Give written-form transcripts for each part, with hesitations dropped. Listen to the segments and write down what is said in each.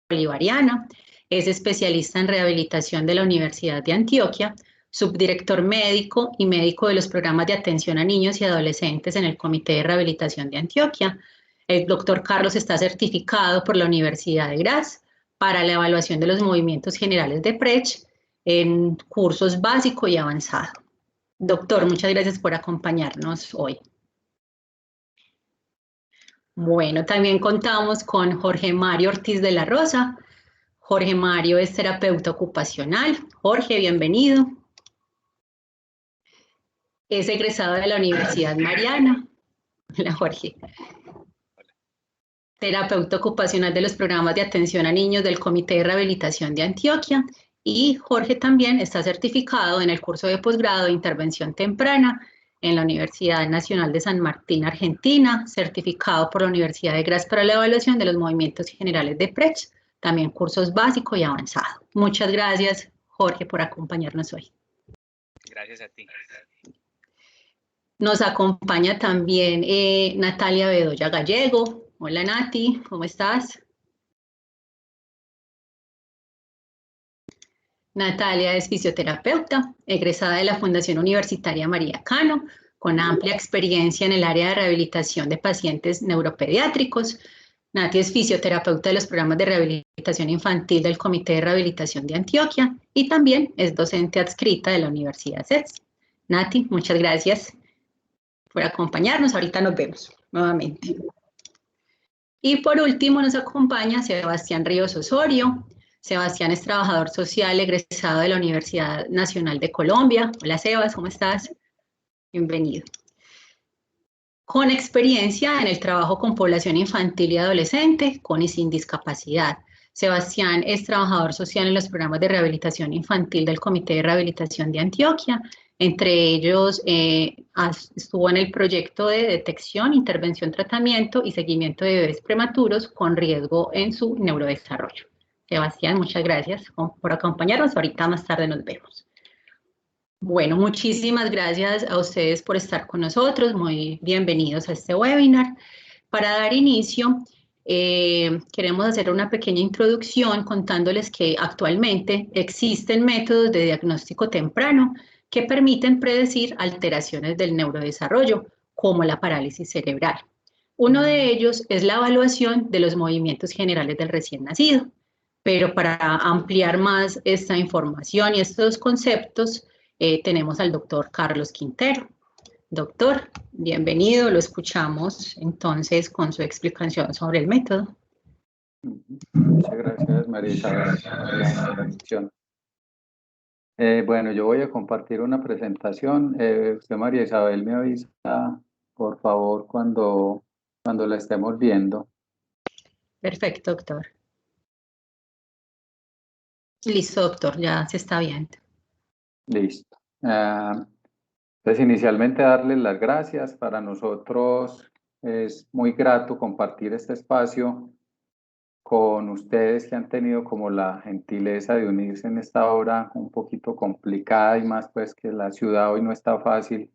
Bolivariana, es especialista en rehabilitación de la Universidad de Antioquia, subdirector médico y médico de los programas de atención a niños y adolescentes en el Comité de Rehabilitación de Antioquia. El doctor Carlos está certificado por la Universidad de Graz para la evaluación de los movimientos generales de Brecht en cursos básico y avanzado. Doctor, muchas gracias por acompañarnos hoy. Bueno, también contamos con Jorge Mario Ortiz de la Rosa. Jorge Mario es terapeuta ocupacional. Jorge, bienvenido. Es egresado de la Universidad Mariana. Hola, Jorge. Terapeuta ocupacional de los programas de atención a niños del Comité de Rehabilitación de Antioquia. Y Jorge también está certificado en el curso de posgrado de intervención temprana en la Universidad Nacional de San Martín, Argentina, certificado por la Universidad de Graz para la evaluación de los movimientos generales de Brecht, también cursos básico y avanzado. Muchas gracias, Jorge, por acompañarnos hoy. Gracias a ti. Nos acompaña también Natalia Bedoya Gallego. Hola, Nati, ¿cómo estás? Natalia es fisioterapeuta, egresada de la Fundación Universitaria María Cano, con amplia experiencia en el área de rehabilitación de pacientes neuropediátricos. Nati es fisioterapeuta de los programas de rehabilitación infantil del Comité de Rehabilitación de Antioquia y también es docente adscrita de la Universidad CES. Nati, muchas gracias por acompañarnos. Ahorita nos vemos nuevamente. Y por último nos acompaña Sebastián Ríos Osorio. Sebastián es trabajador social egresado de la Universidad Nacional de Colombia. Hola, Sebas, ¿cómo estás? Bienvenido. Con experiencia en el trabajo con población infantil y adolescente, con y sin discapacidad. Sebastián es trabajador social en los programas de rehabilitación infantil del Comité de Rehabilitación de Antioquia. Entre ellos, estuvo en el proyecto de detección, intervención, tratamiento y seguimiento de bebés prematuros con riesgo en su neurodesarrollo. Sebastián, muchas gracias por acompañarnos. Ahorita más tarde nos vemos. Bueno, muchísimas gracias a ustedes por estar con nosotros. Muy bienvenidos a este webinar. Para dar inicio, queremos hacer una pequeña introducción contándoles que actualmente existen métodos de diagnóstico temprano que permiten predecir alteraciones del neurodesarrollo, como la parálisis cerebral. Uno de ellos es la evaluación de los movimientos generales del recién nacido. Pero para ampliar más esta información y estos conceptos, tenemos al doctor Carlos Quintero. Doctor, bienvenido, lo escuchamos entonces con su explicación sobre el método. Muchas gracias, María Isabel, por la introducción. Bueno, yo voy a compartir una presentación. Usted, María Isabel, me avisa, por favor, cuando la estemos viendo. Perfecto, doctor. Listo, doctor, ya se está viendo. Listo. Entonces, inicialmente darles las gracias. Para nosotros es muy grato compartir este espacio con ustedes que han tenido como la gentileza de unirse en esta hora un poquito complicada y más pues que la ciudad hoy no está fácil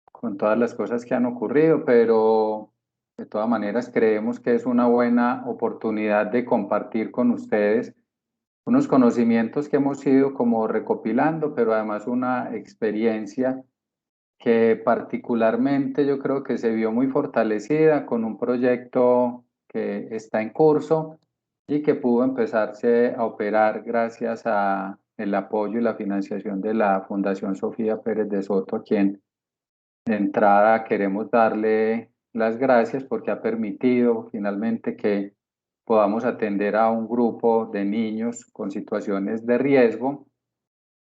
con todas las cosas que han ocurrido, pero de todas maneras creemos que es una buena oportunidad de compartir con ustedes unos conocimientos que hemos ido como recopilando, pero además una experiencia que particularmente yo creo que se vio muy fortalecida con un proyecto que está en curso y que pudo empezarse a operar gracias a el apoyo y la financiación de la Fundación Sofía Pérez de Soto, a quien de entrada queremos darle las gracias porque ha permitido finalmente que podamos atender a un grupo de niños con situaciones de riesgo,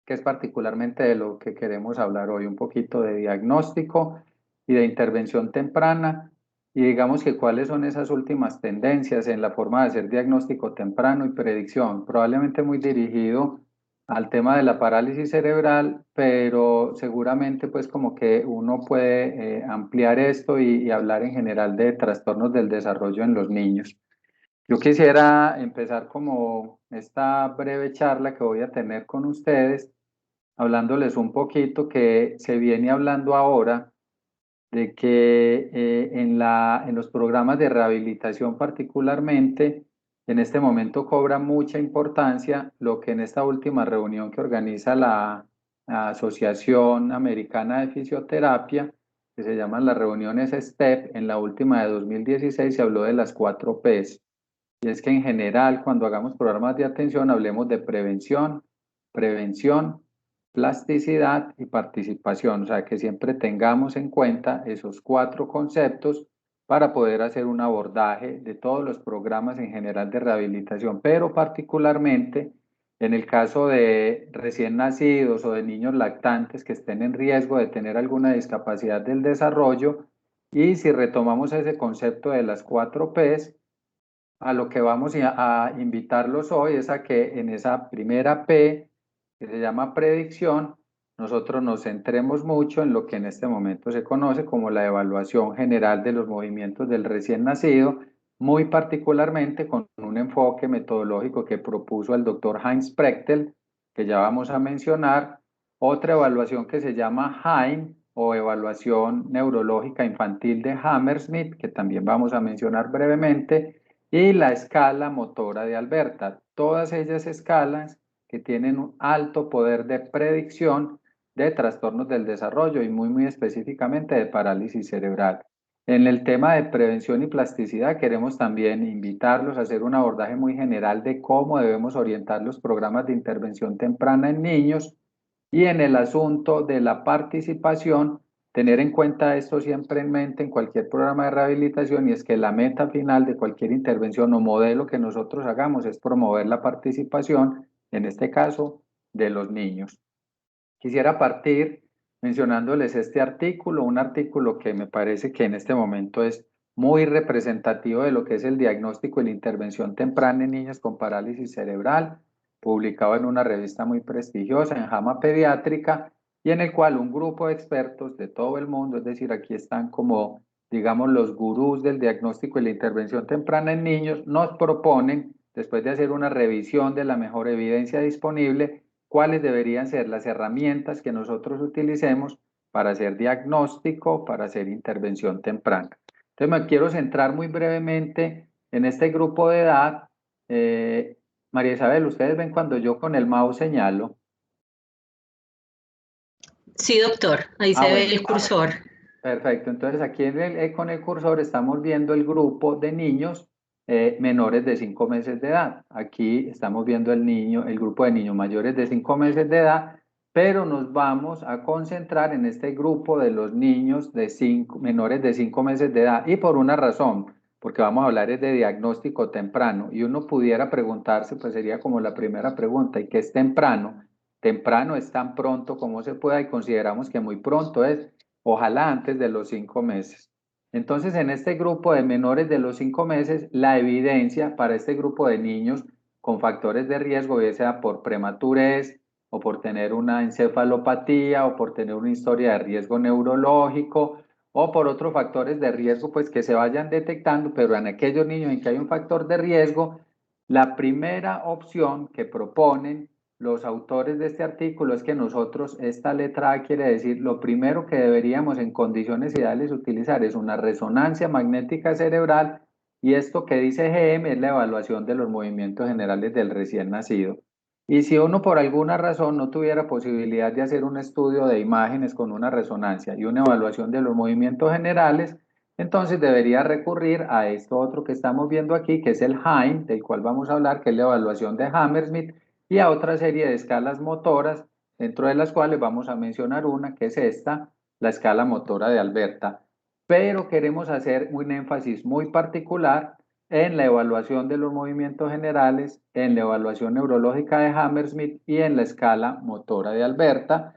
que es particularmente de lo que queremos hablar hoy, un poquito de diagnóstico y de intervención temprana, y digamos que cuáles son esas últimas tendencias en la forma de hacer diagnóstico temprano y predicción, probablemente muy dirigido al tema de la parálisis cerebral, pero seguramente pues como que uno puede ampliar esto y hablar en general de trastornos del desarrollo en los niños. Yo quisiera empezar como esta breve charla que voy a tener con ustedes, hablándoles un poquito que se viene hablando ahora de que en los programas de rehabilitación particularmente En este momento cobra mucha importancia lo que en esta última reunión que organiza la Asociación Americana de Fisioterapia, que se llaman las reuniones STEP, en la última de 2016 se habló de las 4 Ps. Y es que en general, cuando hagamos programas de atención, hablemos de prevención, plasticidad y participación. O sea, que siempre tengamos en cuenta esos 4 conceptos para poder hacer un abordaje de todos los programas en general de rehabilitación, pero particularmente en el caso de recién nacidos o de niños lactantes que estén en riesgo de tener alguna discapacidad del desarrollo. Y si retomamos ese concepto de las 4 Ps, a lo que vamos a invitarlos hoy es a que en esa primera P, que se llama predicción, nosotros nos centremos mucho en lo que en este momento se conoce como la evaluación general de los movimientos del recién nacido, muy particularmente con un enfoque metodológico que propuso el doctor Heinz Prechtel, que ya vamos a mencionar, otra evaluación que se llama HINE o evaluación neurológica infantil de Hammersmith, que también vamos a mencionar brevemente, y la escala motora de Alberta. Todas ellas escalas que tienen un alto poder de predicción de trastornos del desarrollo y muy específicamente de parálisis cerebral. En el tema de prevención y plasticidad queremos también invitarlos a hacer un abordaje muy general de cómo debemos orientar los programas de intervención temprana en niños, y en el asunto de la participación, tener en cuenta esto siempre en mente en cualquier programa de rehabilitación, y es que la meta final de cualquier intervención o modelo que nosotros hagamos es promover la participación, en este caso, de los niños. Quisiera partir mencionándoles este artículo, un artículo que me parece que en este momento es muy representativo de lo que es el diagnóstico y la intervención temprana en niños con parálisis cerebral, publicado en una revista muy prestigiosa, en JAMA Pediátrica, y en el cual un grupo de expertos de todo el mundo, es decir, aquí están como, digamos, los gurús del diagnóstico y la intervención temprana en niños, nos proponen, después de hacer una revisión de la mejor evidencia disponible, cuáles deberían ser las herramientas que nosotros utilicemos para hacer diagnóstico, para hacer intervención temprana. Entonces me quiero centrar muy brevemente en este grupo de edad. María Isabel, ¿ustedes ven cuando yo con el mouse señalo? Sí, doctor, ahí se ve el cursor. Perfecto, entonces aquí con el cursor estamos viendo el grupo de niños menores de 5 meses de edad. Aquí estamos viendo el grupo de niños mayores de 5 meses de edad, pero nos vamos a concentrar en este grupo de los niños menores de 5 meses de edad, y por una razón, porque vamos a hablar de diagnóstico temprano, y uno pudiera preguntarse, pues sería como la primera pregunta, ¿y qué es temprano? Temprano es tan pronto como se pueda, y consideramos que muy pronto es, ojalá antes de los 5 meses. Entonces, en este grupo de menores de los 5 meses, la evidencia para este grupo de niños con factores de riesgo, ya sea por prematurez o por tener una encefalopatía o por tener una historia de riesgo neurológico o por otros factores de riesgo, pues que se vayan detectando, pero en aquellos niños en que hay un factor de riesgo, la primera opción que proponen los autores de este artículo es que nosotros, esta letra A quiere decir, lo primero que deberíamos en condiciones ideales utilizar es una resonancia magnética cerebral, y esto que dice GM es la evaluación de los movimientos generales del recién nacido. Y si uno por alguna razón no tuviera posibilidad de hacer un estudio de imágenes con una resonancia y una evaluación de los movimientos generales, entonces debería recurrir a esto otro que estamos viendo aquí, que es el HINE, del cual vamos a hablar, que es la evaluación de Hammersmith, y a otra serie de escalas motoras, dentro de las cuales vamos a mencionar una, que es esta, la escala motora de Alberta. Pero queremos hacer un énfasis muy particular en la evaluación de los movimientos generales, en la evaluación neurológica de Hammersmith y en la escala motora de Alberta.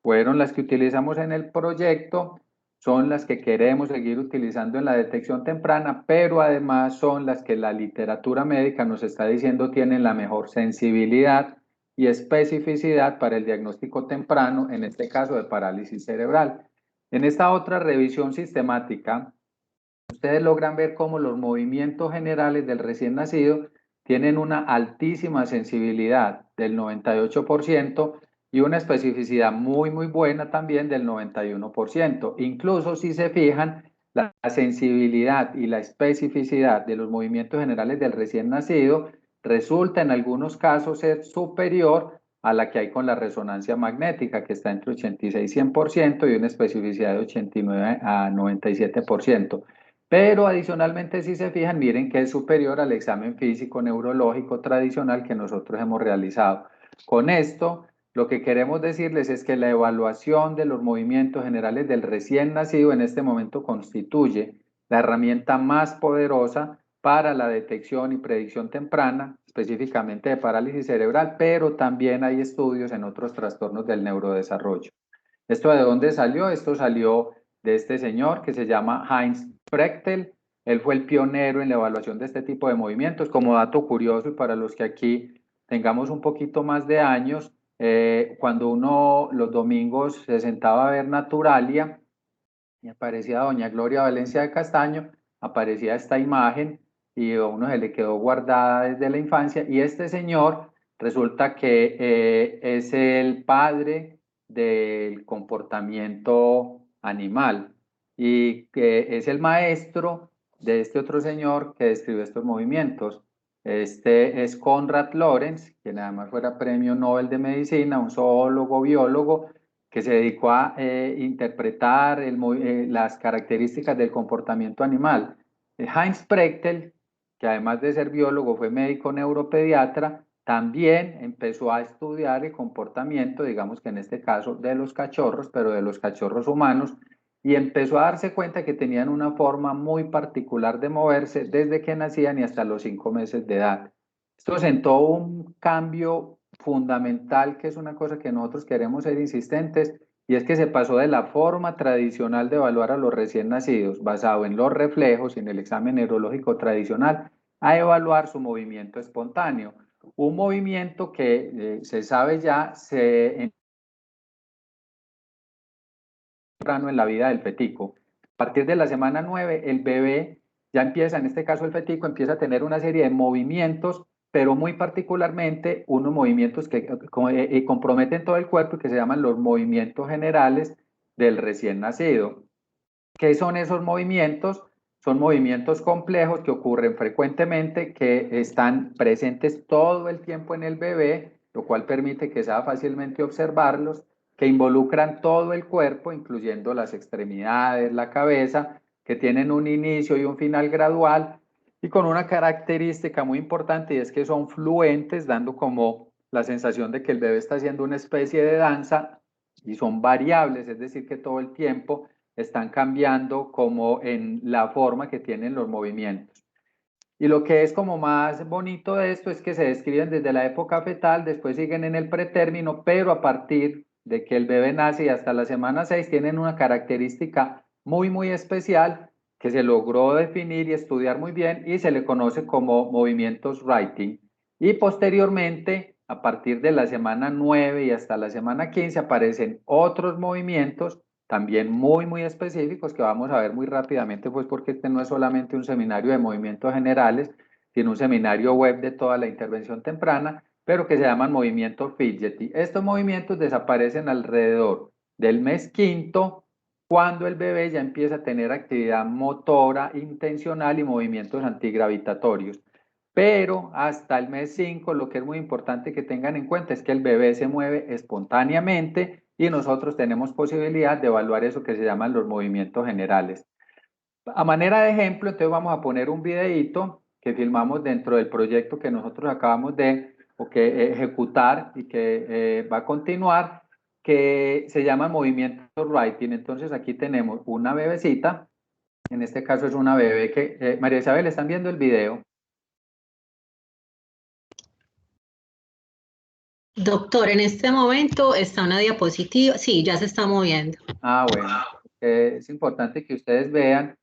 Fueron las que utilizamos en el proyecto, son las que queremos seguir utilizando en la detección temprana, pero además son las que la literatura médica nos está diciendo tienen la mejor sensibilidad y especificidad para el diagnóstico temprano, en este caso de parálisis cerebral. En esta otra revisión sistemática, ustedes logran ver cómo los movimientos generales del recién nacido tienen una altísima sensibilidad del 98% y una especificidad muy buena también del 91%. Incluso si se fijan, la sensibilidad y la especificidad de los movimientos generales del recién nacido resulta en algunos casos ser superior a la que hay con la resonancia magnética, que está entre 86 y 100% y una especificidad de 89 a 97%. Pero adicionalmente, si se fijan, miren que es superior al examen físico neurológico tradicional que nosotros hemos realizado. Con esto, lo que queremos decirles es que la evaluación de los movimientos generales del recién nacido en este momento constituye la herramienta más poderosa para la detección y predicción temprana, específicamente de parálisis cerebral, pero también hay estudios en otros trastornos del neurodesarrollo. ¿Esto de dónde salió? Esto salió de este señor que se llama Heinz Frechtel. Él fue el pionero en la evaluación de este tipo de movimientos. Como dato curioso y para los que aquí tengamos un poquito más de años, cuando uno los domingos se sentaba a ver Naturalia y aparecía doña Gloria Valencia de Castaño, aparecía esta imagen y a uno se le quedó guardada desde la infancia y este señor resulta que es el padre del comportamiento animal y que es el maestro de este otro señor que describe estos movimientos. Este es Konrad Lorenz, quien además fuera premio Nobel de Medicina, un zoólogo, biólogo, que se dedicó a interpretar las características del comportamiento animal. Heinz Frechtel, que además de ser biólogo fue médico neuropediatra, también empezó a estudiar el comportamiento, digamos que en este caso de los cachorros, pero de los cachorros humanos, y empezó a darse cuenta que tenían una forma muy particular de moverse desde que nacían y hasta los 5 meses de edad. Esto sentó un cambio fundamental, que es una cosa que nosotros queremos ser insistentes, y es que se pasó de la forma tradicional de evaluar a los recién nacidos, basado en los reflejos y en el examen neurológico tradicional, a evaluar su movimiento espontáneo. Un movimiento que se sabe ya temprano en la vida del fetico. A partir de la semana 9, el bebé ya empieza, en este caso el fetico, empieza a tener una serie de movimientos, pero muy particularmente unos movimientos que comprometen todo el cuerpo y que se llaman los movimientos generales del recién nacido. ¿Qué son esos movimientos? Son movimientos complejos que ocurren frecuentemente, que están presentes todo el tiempo en el bebé, lo cual permite que sea fácilmente observarlos, que involucran todo el cuerpo, incluyendo las extremidades, la cabeza, que tienen un inicio y un final gradual, y con una característica muy importante, y es que son fluentes, dando como la sensación de que el bebé está haciendo una especie de danza, y son variables, es decir, que todo el tiempo están cambiando como en la forma que tienen los movimientos. Y lo que es como más bonito de esto es que se describen desde la época fetal, después siguen en el pretérmino, pero a partir de que el bebé nace y hasta la semana 6 tienen una característica muy especial que se logró definir y estudiar muy bien y se le conoce como movimientos Writing. Y posteriormente, a partir de la semana 9 y hasta la semana 15 aparecen otros movimientos también muy específicos que vamos a ver muy rápidamente, pues porque este no es solamente un seminario de movimientos generales, sino un seminario web de toda la intervención temprana, pero que se llaman movimientos fidgety. Estos movimientos desaparecen alrededor del mes quinto, cuando el bebé ya empieza a tener actividad motora intencional y movimientos antigravitatorios. Pero hasta el mes 5, lo que es muy importante que tengan en cuenta es que el bebé se mueve espontáneamente y nosotros tenemos posibilidad de evaluar eso que se llaman los movimientos generales. A manera de ejemplo, entonces vamos a poner un videíto que filmamos dentro del proyecto que nosotros acabamos de ejecutar y que va a continuar, que se llama movimientos Writing. Entonces aquí tenemos una bebecita, en este caso es una bebé que, María Isabel, ¿están viendo el video? Doctor, en este momento está una diapositiva. Sí, ya se está moviendo. Ah, bueno, es importante que ustedes vean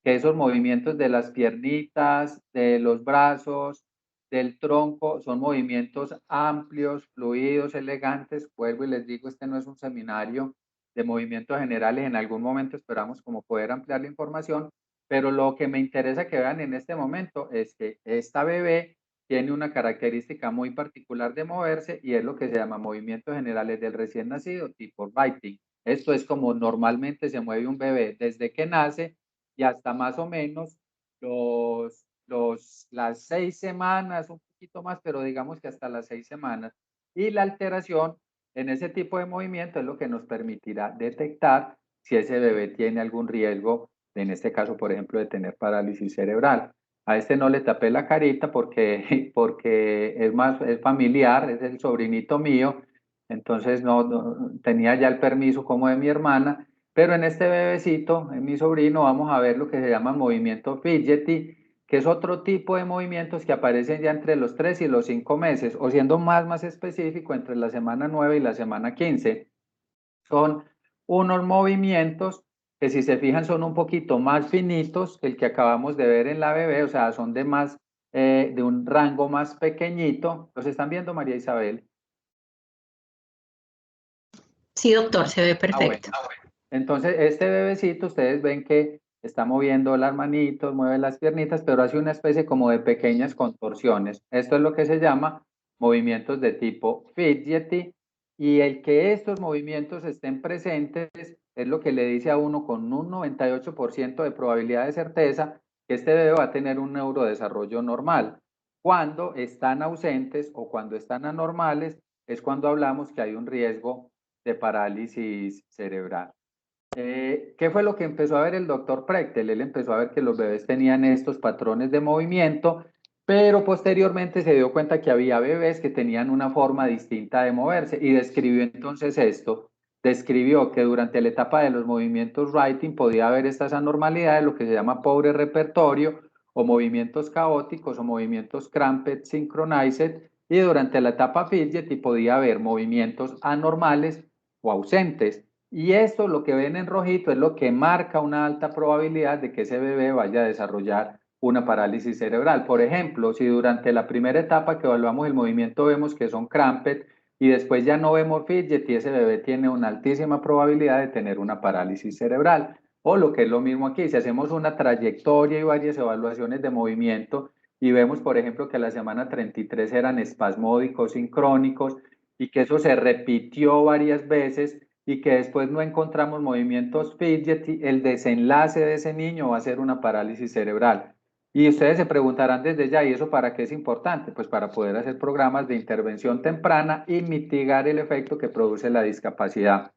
que esos movimientos de las piernitas, de los brazos, del tronco, son movimientos amplios, fluidos, elegantes. Vuelvo y les digo, este no es un seminario de movimientos generales. En algún momento esperamos como poder ampliar la información, pero lo que me interesa que vean en este momento es que esta bebé tiene una característica muy particular de moverse y es lo que se llama movimientos generales del recién nacido, tipo writing. Esto es como normalmente se mueve un bebé desde que nace y hasta más o menos las 6 semanas, un poquito más, pero digamos que hasta las 6 semanas. Y la alteración en ese tipo de movimiento es lo que nos permitirá detectar si ese bebé tiene algún riesgo, en este caso, por ejemplo, de tener parálisis cerebral. A este no le tapé la carita porque es familiar, es el sobrinito mío, entonces no tenía ya el permiso como de mi hermana, pero en este bebecito, en mi sobrino, vamos a ver lo que se llama movimiento fidgety, que es otro tipo de movimientos que aparecen ya entre los 3 y los 5 meses, o siendo más específico, entre la semana 9 y la semana 15. Son unos movimientos que, si se fijan, son un poquito más finitos que el que acabamos de ver en la bebé, o sea, son de un rango más pequeñito. ¿Los están viendo, María Isabel? Sí, doctor, se ve perfecto. Bueno. Entonces, este bebecito, ustedes ven que está moviendo las manitos, mueve las piernitas, pero hace una especie como de pequeñas contorsiones. Esto es lo que se llama movimientos de tipo fidgety, y el que estos movimientos estén presentes es lo que le dice a uno con un 98% de probabilidad de certeza que este bebé va a tener un neurodesarrollo normal. Cuando están ausentes o cuando están anormales es cuando hablamos que hay un riesgo de parálisis cerebral. ¿Qué fue lo que empezó a ver el doctor Prechtel? Él empezó a ver que los bebés tenían estos patrones de movimiento, pero posteriormente se dio cuenta que había bebés que tenían una forma distinta de moverse y describió entonces esto. Describió que durante la etapa de los movimientos writing podía haber estas anormalidades, lo que se llama pobre repertorio, o movimientos caóticos o movimientos cramped synchronized, y durante la etapa fidgety podía haber movimientos anormales o ausentes. Y esto, lo que ven en rojito, es lo que marca una alta probabilidad de que ese bebé vaya a desarrollar una parálisis cerebral. Por ejemplo, si durante la primera etapa que evaluamos el movimiento vemos que son cramped y después ya no vemos fidgety, ese bebé tiene una altísima probabilidad de tener una parálisis cerebral. O lo que es lo mismo aquí, si hacemos una trayectoria y varias evaluaciones de movimiento y vemos, por ejemplo, que la semana 33 eran espasmódicos, sincrónicos, y que eso se repitió varias veces, y que después no encontramos movimientos fidgety, el desenlace de ese niño va a ser una parálisis cerebral. Y ustedes se preguntarán desde ya, ¿y eso para qué es importante? Pues para poder hacer programas de intervención temprana y mitigar el efecto que produce la discapacidad.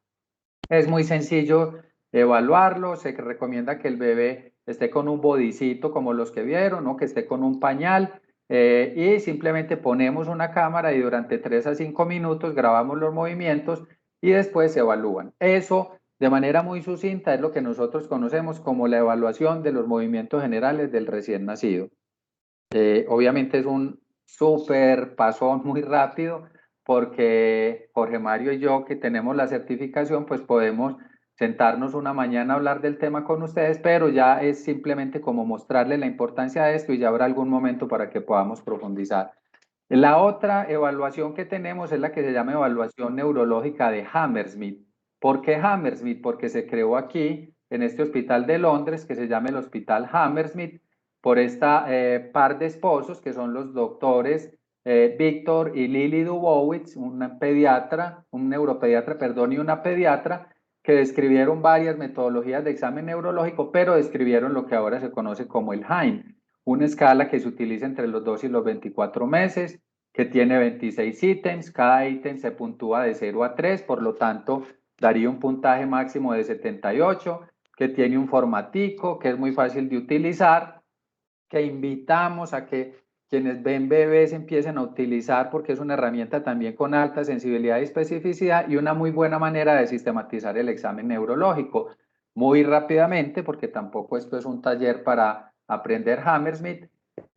Es muy sencillo evaluarlo, se recomienda que el bebé esté con un bodicito como los que vieron, ¿no? Que esté con un pañal, y simplemente ponemos una cámara y durante 3 a 5 minutos grabamos los movimientos y después se evalúan. Eso, de manera muy sucinta, es lo que nosotros conocemos como la evaluación de los movimientos generales del recién nacido. Obviamente es un súper pasón muy rápido, porque Jorge Mario y yo, que tenemos la certificación, pues podemos sentarnos una mañana a hablar del tema con ustedes, pero ya es simplemente como mostrarles la importancia de esto y ya habrá algún momento para que podamos profundizar. La otra evaluación que tenemos es la que se llama evaluación neurológica de Hammersmith. ¿Por qué Hammersmith? Porque se creó aquí, en este hospital de Londres, que se llama el Hospital Hammersmith, por esta par de esposos, que son los doctores Víctor y Lily Dubowitz, un pediatra, un neuropediatra, perdón, y una pediatra, que describieron varias metodologías de examen neurológico, pero describieron lo que ahora se conoce como el HAIM, una escala que se utiliza entre los 2 y los 24 meses, que tiene 26 ítems, cada ítem se puntúa de 0 a 3, por lo tanto daría un puntaje máximo de 78, que tiene un formatico, que es muy fácil de utilizar, que invitamos a que quienes ven bebés empiecen a utilizar, porque es una herramienta también con alta sensibilidad y especificidad y una muy buena manera de sistematizar el examen neurológico. Muy rápidamente, porque tampoco esto es un taller para aprender Hammersmith,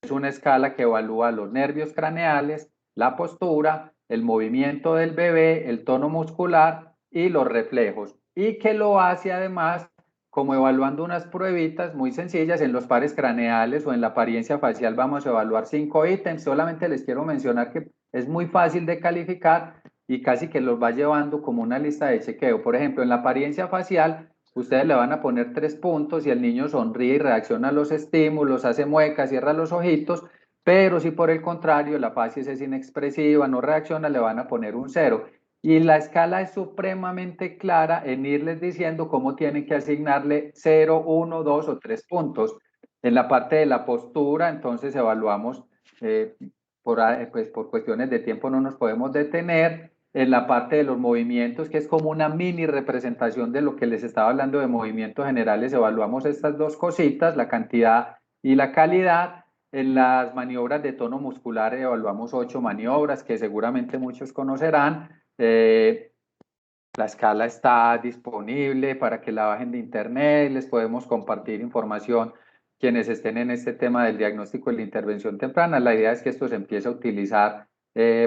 es una escala que evalúa los nervios craneales, la postura, el movimiento del bebé, el tono muscular y los reflejos, y que lo hace además como evaluando unas pruebitas muy sencillas en los pares craneales o en la apariencia facial. Vamos a evaluar 5 ítems. Solamente les quiero mencionar que es muy fácil de calificar y casi que los va llevando como una lista de chequeo. Por ejemplo, en la apariencia facial, ustedes le van a poner 3 puntos y el niño sonríe y reacciona a los estímulos, hace muecas, cierra los ojitos, pero si por el contrario la facies es inexpresiva, no reacciona, le van a poner un 0. Y la escala es supremamente clara en irles diciendo cómo tienen que asignarle 0, 1, 2 o 3 puntos. En la parte de la postura, entonces evaluamos, pues por cuestiones de tiempo no nos podemos detener. En la parte de los movimientos, que es como una mini representación de lo que les estaba hablando de movimientos generales, evaluamos estas dos cositas, la cantidad y la calidad. En las maniobras de tono muscular evaluamos 8 maniobras que seguramente muchos conocerán. La escala está disponible para que la bajen de internet, les podemos compartir información quienes estén en este tema del diagnóstico y la intervención temprana. La idea es que esto se empiece a utilizar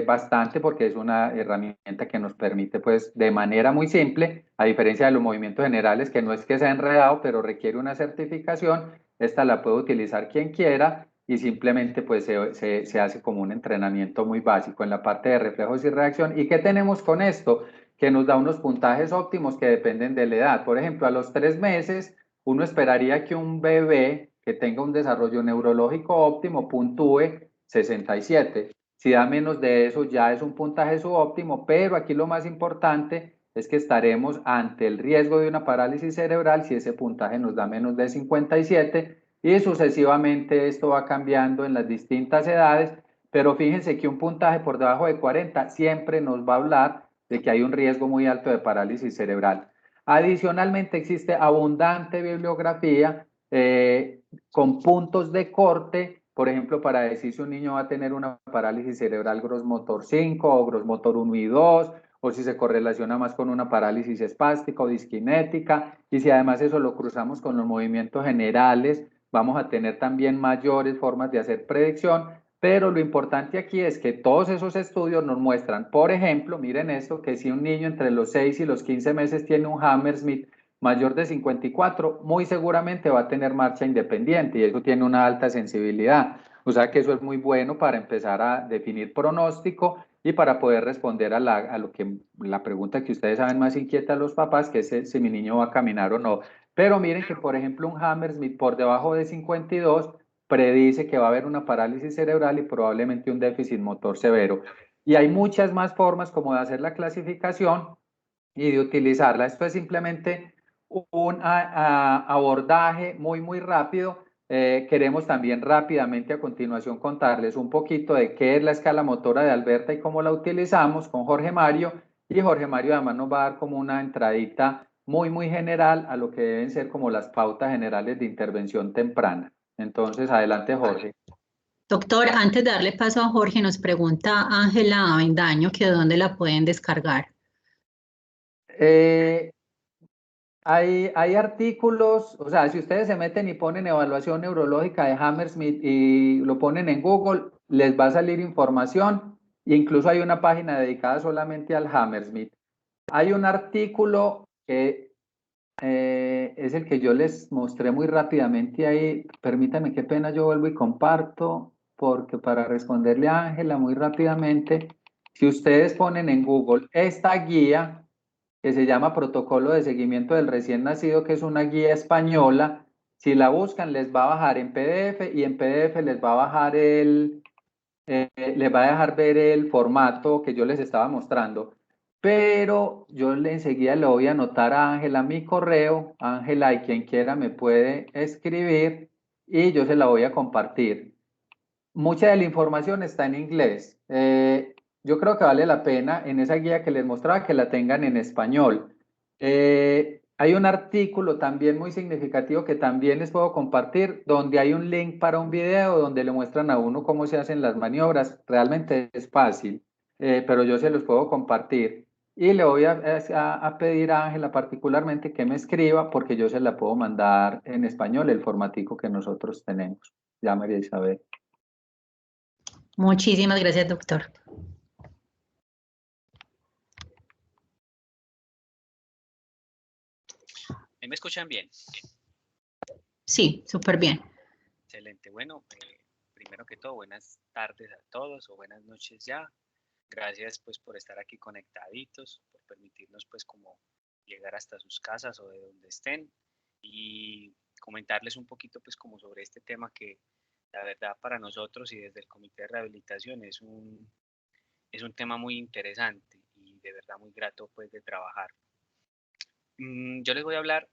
bastante porque es una herramienta que nos permite, pues, de manera muy simple, a diferencia de los movimientos generales, que no es que sea enredado, pero requiere una certificación, esta la puede utilizar quien quiera y simplemente pues se hace como un entrenamiento muy básico en la parte de reflejos y reacción. ¿Y qué tenemos con esto? Que nos da unos puntajes óptimos que dependen de la edad. Por ejemplo, a los 3 meses, uno esperaría que un bebé que tenga un desarrollo neurológico óptimo puntúe 67. Si da menos de eso, ya es un puntaje subóptimo, pero aquí lo más importante es que estaremos ante el riesgo de una parálisis cerebral si ese puntaje nos da menos de 57 y sucesivamente esto va cambiando en las distintas edades, pero fíjense que un puntaje por debajo de 40 siempre nos va a hablar de que hay un riesgo muy alto de parálisis cerebral. Adicionalmente existe abundante bibliografía con puntos de corte, por ejemplo, para decir si un niño va a tener una parálisis cerebral grosmotor 5 o grosmotor 1 y 2, o si se correlaciona más con una parálisis espástica o disquinética, y si además eso lo cruzamos con los movimientos generales, vamos a tener también mayores formas de hacer predicción, pero lo importante aquí es que todos esos estudios nos muestran, por ejemplo, miren esto, que si un niño entre los 6 y los 15 meses tiene un Hammersmith mayor de 54, muy seguramente va a tener marcha independiente y eso tiene una alta sensibilidad. O sea que eso es muy bueno para empezar a definir pronóstico y para poder responder a la pregunta que ustedes saben más inquieta a los papás, que es si mi niño va a caminar o no. Pero miren que, por ejemplo, un Hammersmith por debajo de 52 predice que va a haber una parálisis cerebral y probablemente un déficit motor severo. Y hay muchas más formas como de hacer la clasificación y de utilizarla. Esto es simplemente un abordaje muy rápido. Queremos también rápidamente a continuación contarles un poquito de qué es la escala motora de Alberta y cómo la utilizamos con Jorge Mario. Y Jorge Mario además nos va a dar como una entradita muy general a lo que deben ser como las pautas generales de intervención temprana. Entonces, adelante, Jorge. Doctor, antes de darle paso a Jorge, nos pregunta Ángela Avendaño que dónde la pueden descargar. Hay artículos, o sea, si ustedes se meten y ponen evaluación neurológica de Hammersmith y lo ponen en Google, les va a salir información. E incluso hay una página dedicada solamente al Hammersmith. Hay un artículo que es el que yo les mostré muy rápidamente ahí. Permítanme, qué pena, yo vuelvo y comparto, porque para responderle a Ángela muy rápidamente, si ustedes ponen en Google esta guía, que se llama Protocolo de Seguimiento del Recién Nacido, que es una guía española, si la buscan les va a bajar en PDF y en PDF les va a bajar les va a dejar ver el formato que yo les estaba mostrando. Pero yo enseguida le voy a anotar a Ángela mi correo, Ángela, y quien quiera me puede escribir y yo se la voy a compartir. Mucha de la información está en inglés. Yo creo que vale la pena en esa guía que les mostraba que la tengan en español. Hay un artículo también muy significativo que también les puedo compartir, donde hay un link para un video donde le muestran a uno cómo se hacen las maniobras. Realmente es fácil, pero yo se los puedo compartir. Y le voy a pedir a Ángela particularmente que me escriba porque yo se la puedo mandar en español, el formatico que nosotros tenemos. Ya, María Isabel. Muchísimas gracias, doctor. ¿Me escuchan bien? Sí, súper bien. Excelente. Bueno, primero que todo, buenas tardes a todos o buenas noches ya. Gracias pues por estar aquí conectaditos, por permitirnos pues como llegar hasta sus casas o de donde estén y comentarles un poquito pues como sobre este tema que la verdad para nosotros y desde el Comité de Rehabilitación es un tema muy interesante y de verdad muy grato pues de trabajar. Yo les voy a hablar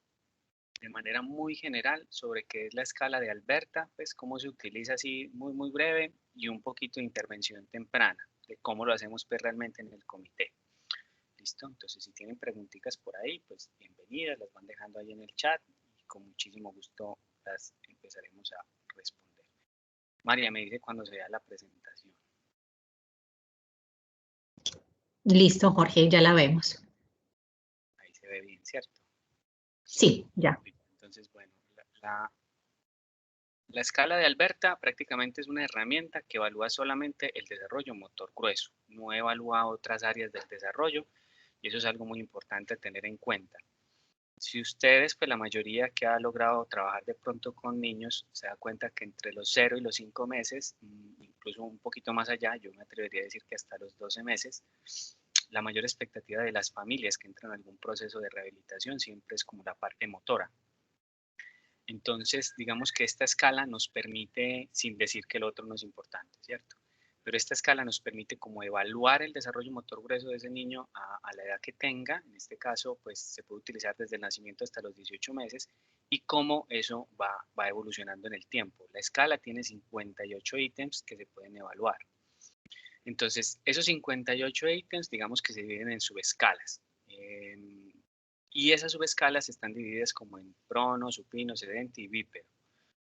de manera muy general sobre qué es la escala de Alberta, pues cómo se utiliza así muy breve, y un poquito de intervención temprana, de cómo lo hacemos pues realmente en el comité. ¿Listo? Entonces si tienen preguntitas por ahí, pues bienvenidas, las van dejando ahí en el chat y con muchísimo gusto las empezaremos a responder. María me dice cuando se vea la presentación. Listo, Jorge, ya la vemos. Ahí se ve bien, ¿cierto? Sí, ya. Entonces, bueno, la escala de Alberta prácticamente es una herramienta que evalúa solamente el desarrollo motor grueso, no evalúa otras áreas del desarrollo, y eso es algo muy importante a tener en cuenta. Si ustedes, pues la mayoría que ha logrado trabajar de pronto con niños, se da cuenta que entre los 0 y los 5 meses, incluso un poquito más allá, yo me atrevería a decir que hasta los 12 meses, la mayor expectativa de las familias que entran en algún proceso de rehabilitación siempre es como la parte motora. Entonces, digamos que esta escala nos permite, sin decir que el otro no es importante, ¿cierto? Pero esta escala nos permite como evaluar el desarrollo motor grueso de ese niño a la edad que tenga. En este caso, pues se puede utilizar desde el nacimiento hasta los 18 meses y cómo eso va evolucionando en el tiempo. La escala tiene 58 ítems que se pueden evaluar. Entonces, esos 58 ítems, digamos que se dividen en subescalas. Y esas subescalas están divididas como en prono, supino, sedente y bípedo.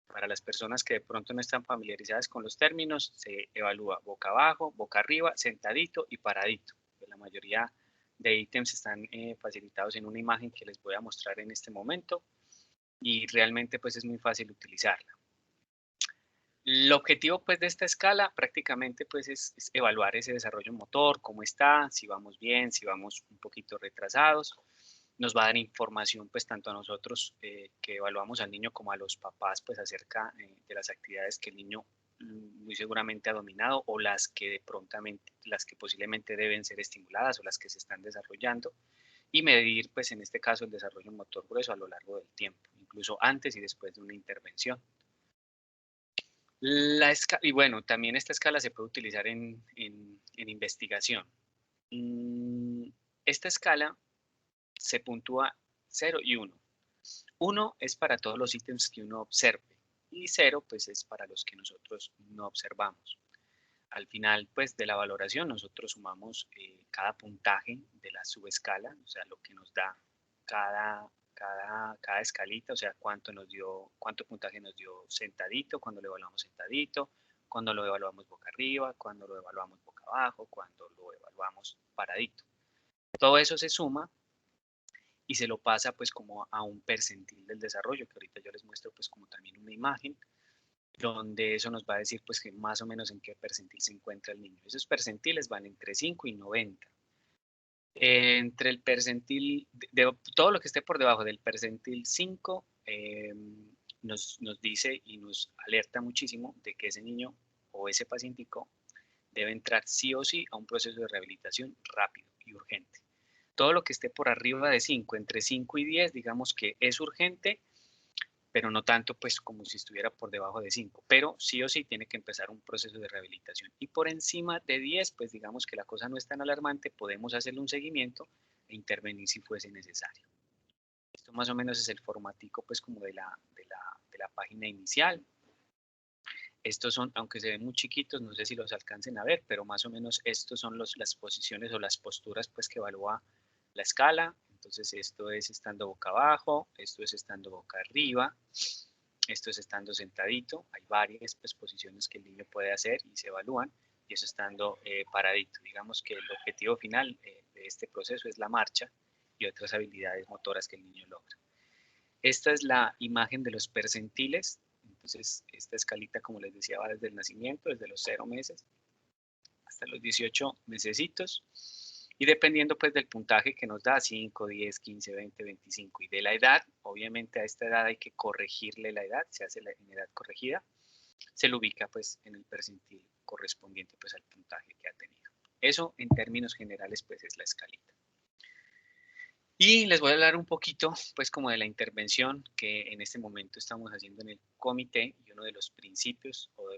Para las personas que de pronto no están familiarizadas con los términos, se evalúa boca abajo, boca arriba, sentadito y paradito. La mayoría de ítems están facilitados en una imagen que les voy a mostrar en este momento, y realmente pues es muy fácil utilizarla. El objetivo pues de esta escala prácticamente pues es evaluar ese desarrollo motor, cómo está, si vamos bien, si vamos un poquito retrasados. Nos va a dar información pues tanto a nosotros que evaluamos al niño como a los papás pues acerca de las actividades que el niño muy seguramente ha dominado, o las que posiblemente deben ser estimuladas o las que se están desarrollando, y medir pues en este caso el desarrollo motor grueso a lo largo del tiempo, incluso antes y después de una intervención. Y bueno, también esta escala se puede utilizar en investigación. Esta escala se puntúa 0 y 1. 1 es para todos los ítems que uno observe y 0 pues es para los que nosotros no observamos. Al final pues de la valoración nosotros sumamos cada puntaje de la subescala, o sea, lo que nos da cada escalita, o sea, cuánto puntaje nos dio sentadito, cuando lo evaluamos sentadito, cuando lo evaluamos boca arriba, cuando lo evaluamos boca abajo, cuando lo evaluamos paradito. Todo eso se suma y se lo pasa pues como a un percentil del desarrollo, que ahorita yo les muestro pues como también una imagen, donde eso nos va a decir pues que más o menos en qué percentil se encuentra el niño. Esos percentiles van entre 5 y 90. Entre el percentil, de todo lo que esté por debajo del percentil 5, nos dice y nos alerta muchísimo de que ese niño o ese pacientico debe entrar sí o sí a un proceso de rehabilitación rápido y urgente. Todo lo que esté por arriba de 5, entre 5 y 10, digamos que es urgente, pero no tanto pues como si estuviera por debajo de 5, pero sí o sí tiene que empezar un proceso de rehabilitación. Y por encima de 10, pues digamos que la cosa no es tan alarmante, podemos hacerle un seguimiento e intervenir si fuese necesario. Esto más o menos es el formatico pues como de la página inicial. Estos son, aunque se ven muy chiquitos, no sé si los alcancen a ver, pero más o menos estos son las posiciones o las posturas pues que evalúa la escala. Entonces esto es estando boca abajo, esto es estando boca arriba, esto es estando sentadito. Hay varias pues, posiciones que el niño puede hacer y se evalúan, y eso estando paradito. Digamos que el objetivo final de este proceso es la marcha y otras habilidades motoras que el niño logra. Esta es la imagen de los percentiles. Entonces, esta escalita, como les decía, va desde el nacimiento, desde los 0 meses hasta los 18 mesecitos. Y dependiendo pues del puntaje que nos da, 5, 10, 15, 20, 25, y de la edad, obviamente a esta edad hay que corregirle la edad, se hace en edad corregida, se lo ubica pues en el percentil correspondiente pues al puntaje que ha tenido. Eso en términos generales pues es la escalita. Y les voy a hablar un poquito, pues, como de la intervención que en este momento estamos haciendo en el comité, y uno de los principios o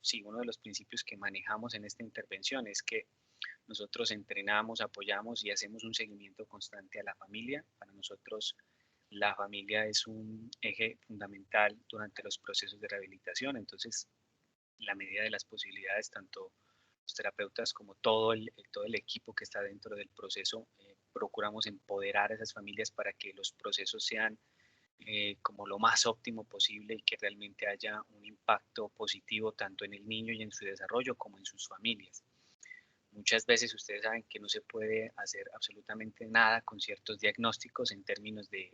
sí, uno de los principios que manejamos en esta intervención es que nosotros entrenamos, apoyamos y hacemos un seguimiento constante a la familia. Para nosotros la familia es un eje fundamental durante los procesos de rehabilitación, entonces la medida de las posibilidades, tanto los terapeutas como todo el equipo que está dentro del proceso, procuramos empoderar a esas familias para que los procesos sean como lo más óptimo posible y que realmente haya un impacto positivo tanto en el niño y en su desarrollo como en sus familias. Muchas veces ustedes saben que no se puede hacer absolutamente nada con ciertos diagnósticos en términos del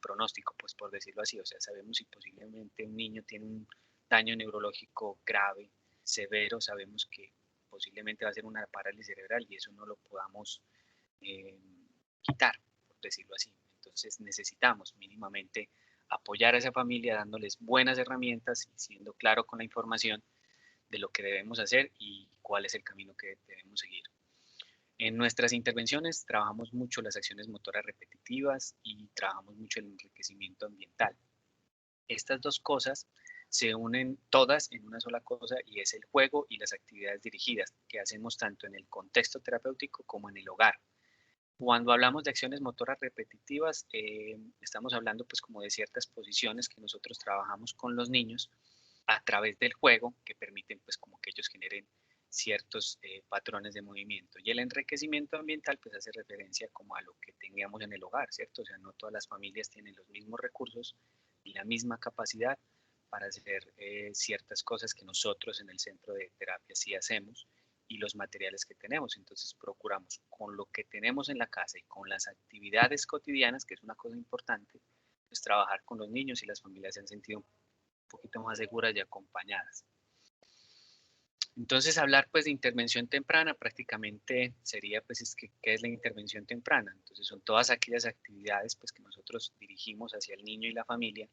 pronóstico, pues por decirlo así. O sea, sabemos si posiblemente un niño tiene un daño neurológico grave, severo, sabemos que posiblemente va a ser una parálisis cerebral y eso no lo podamos quitar, por decirlo así. Entonces necesitamos mínimamente apoyar a esa familia dándoles buenas herramientas y siendo claro con la información de lo que debemos hacer y cuál es el camino que debemos seguir. En nuestras intervenciones trabajamos mucho las acciones motoras repetitivas y trabajamos mucho el enriquecimiento ambiental. Estas dos cosas se unen todas en una sola cosa y es el juego y las actividades dirigidas que hacemos tanto en el contexto terapéutico como en el hogar. Cuando hablamos de acciones motoras repetitivas, estamos hablando pues como de ciertas posiciones que nosotros trabajamos con los niños a través del juego que permiten pues como que ellos generen ciertos patrones de movimiento. Y el enriquecimiento ambiental pues hace referencia como a lo que tengamos en el hogar, ¿cierto? O sea, no todas las familias tienen los mismos recursos y la misma capacidad para hacer ciertas cosas que nosotros en el centro de terapia sí hacemos y los materiales que tenemos. Entonces procuramos con lo que tenemos en la casa y con las actividades cotidianas, que es una cosa importante, pues trabajar con los niños y las familias se han sentido un poquito más seguras y acompañadas. Entonces hablar pues de intervención temprana prácticamente sería pues ¿qué es la intervención temprana? Entonces son todas aquellas actividades pues que nosotros dirigimos hacia el niño y la familia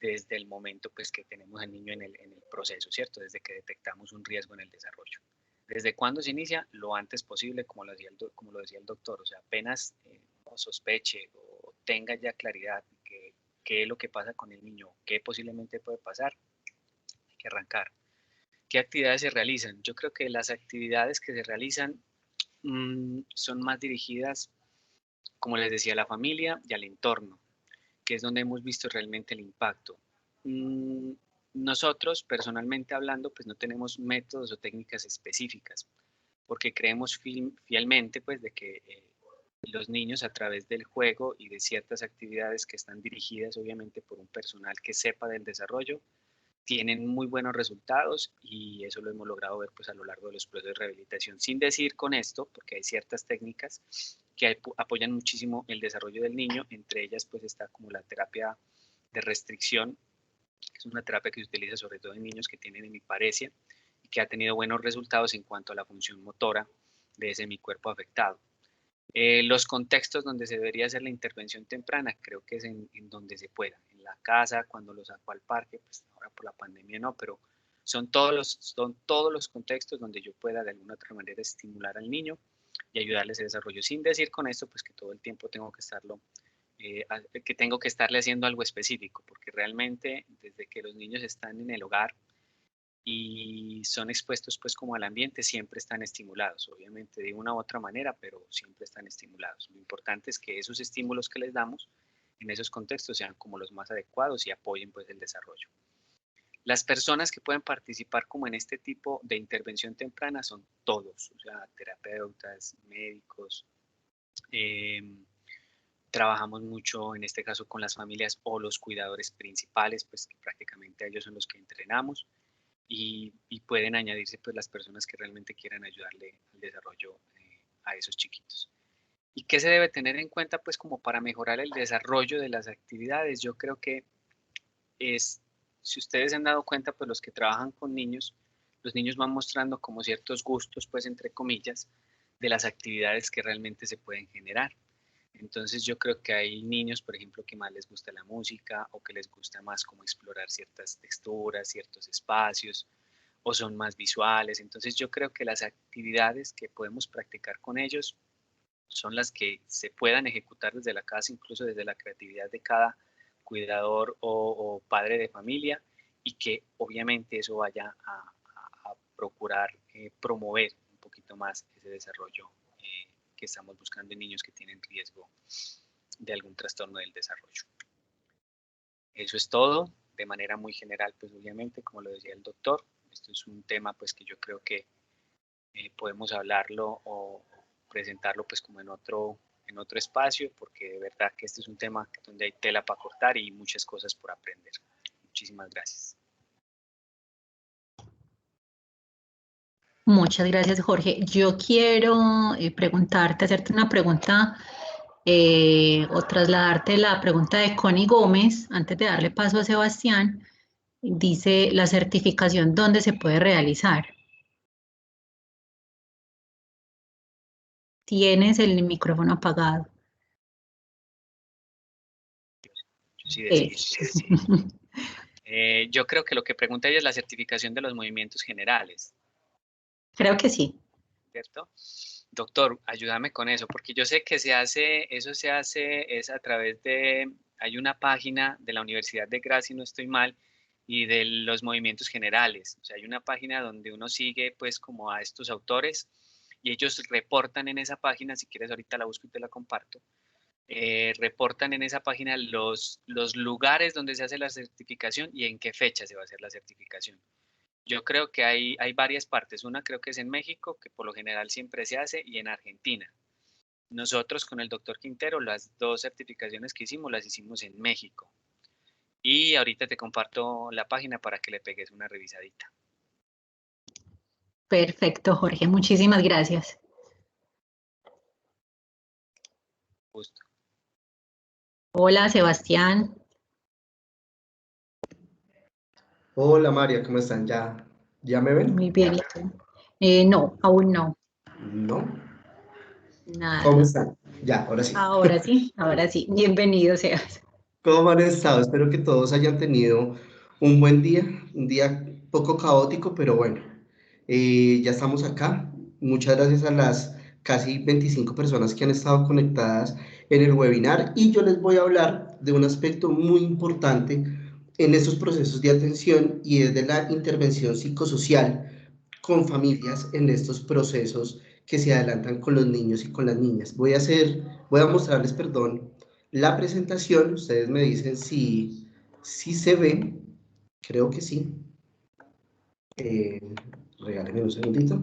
desde el momento pues que tenemos al niño en el proceso, ¿cierto? Desde que detectamos un riesgo en el desarrollo. ¿Desde cuándo se inicia? Lo antes posible, como lo decía el doctor, o sea, apenas sospeche o tenga ya claridad de qué es lo que pasa con el niño, qué posiblemente puede pasar, hay que arrancar. ¿Qué actividades se realizan? Yo creo que las actividades que se realizan son más dirigidas, como les decía, a la familia y al entorno, que es donde hemos visto realmente el impacto. Nosotros, personalmente hablando, pues no tenemos métodos o técnicas específicas, porque creemos fielmente pues de que los niños a través del juego y de ciertas actividades que están dirigidas obviamente por un personal que sepa del desarrollo, tienen muy buenos resultados y eso lo hemos logrado ver pues a lo largo de los procesos de rehabilitación. Sin decir con esto, porque hay ciertas técnicas que apoyan muchísimo el desarrollo del niño, entre ellas pues está como la terapia de restricción, que es una terapia que se utiliza sobre todo en niños que tienen hemiparesia y que ha tenido buenos resultados en cuanto a la función motora de ese hemicuerpo afectado. Los contextos donde se debería hacer la intervención temprana, creo que es en donde se pueda, en la casa, cuando los saco al parque, pues ahora por la pandemia no, pero son todos los contextos donde yo pueda de alguna otra manera estimular al niño y ayudarles a desarrollo, sin decir con esto pues que todo el tiempo tengo que estarle haciendo algo específico, porque realmente desde que los niños están en el hogar y son expuestos pues como al ambiente, siempre están estimulados, obviamente de una u otra manera, pero siempre están estimulados. Lo importante es que esos estímulos que les damos en esos contextos sean como los más adecuados y apoyen pues el desarrollo. Las personas que pueden participar como en este tipo de intervención temprana son todos, o sea, terapeutas, médicos, trabajamos mucho en este caso con las familias o los cuidadores principales, pues que prácticamente ellos son los que entrenamos. Y pueden añadirse pues las personas que realmente quieran ayudarle al desarrollo a esos chiquitos. ¿Y qué se debe tener en cuenta pues como para mejorar el desarrollo de las actividades? Yo creo que si ustedes se han dado cuenta pues los que trabajan con niños, los niños van mostrando como ciertos gustos pues entre comillas de las actividades que realmente se pueden generar. Entonces yo creo que hay niños, por ejemplo, que más les gusta la música o que les gusta más como explorar ciertas texturas, ciertos espacios o son más visuales. Entonces yo creo que las actividades que podemos practicar con ellos son las que se puedan ejecutar desde la casa, incluso desde la creatividad de cada cuidador o padre de familia y que obviamente eso vaya a procurar promover un poquito más ese desarrollo que estamos buscando en niños que tienen riesgo de algún trastorno del desarrollo. Eso es todo, de manera muy general, pues obviamente, como lo decía el doctor, esto es un tema pues que yo creo que podemos hablarlo o presentarlo pues como en otro espacio, porque de verdad que este es un tema donde hay tela para cortar y muchas cosas por aprender. Muchísimas gracias. Muchas gracias, Jorge. Yo quiero hacerte una pregunta o trasladarte la pregunta de Connie Gómez, antes de darle paso a Sebastián. Dice, ¿la certificación dónde se puede realizar? Tienes el micrófono apagado. Sí, yo creo que lo que pregunta ella es la certificación de los movimientos generales. Creo que sí. ¿Cierto? Doctor, ayúdame con eso, porque yo sé que eso se hace es a través de, hay una página de la Universidad de Graz, si no estoy mal, y de los movimientos generales. O sea, hay una página donde uno sigue pues como a estos autores y ellos reportan en esa página, si quieres ahorita la busco y te la comparto, reportan en esa página los lugares donde se hace la certificación y en qué fecha se va a hacer la certificación. Yo creo que hay varias partes. Una creo que es en México, que por lo general siempre se hace, y en Argentina. Nosotros con el doctor Quintero, las 2 certificaciones que hicimos, las hicimos en México. Y ahorita te comparto la página para que le pegues una revisadita. Perfecto, Jorge. Muchísimas gracias. Justo. Hola, Sebastián. Hola María, ¿cómo están? ¿Ya me ven? Muy bien, ¿y tú? No, aún no. ¿No? Nada. ¿Cómo están? Ya, ahora sí. Ahora sí, ahora sí. Bienvenido seas. ¿Cómo han estado? Espero que todos hayan tenido un buen día, un día poco caótico, pero bueno, ya estamos acá. Muchas gracias a las casi 25 personas que han estado conectadas en el webinar y yo les voy a hablar de un aspecto muy importante en estos procesos de atención y es de la intervención psicosocial con familias en estos procesos que se adelantan con los niños y con las niñas. Voy a mostrarles, perdón, la presentación. Ustedes me dicen si se ve. Creo que sí. Regálenme un segundito.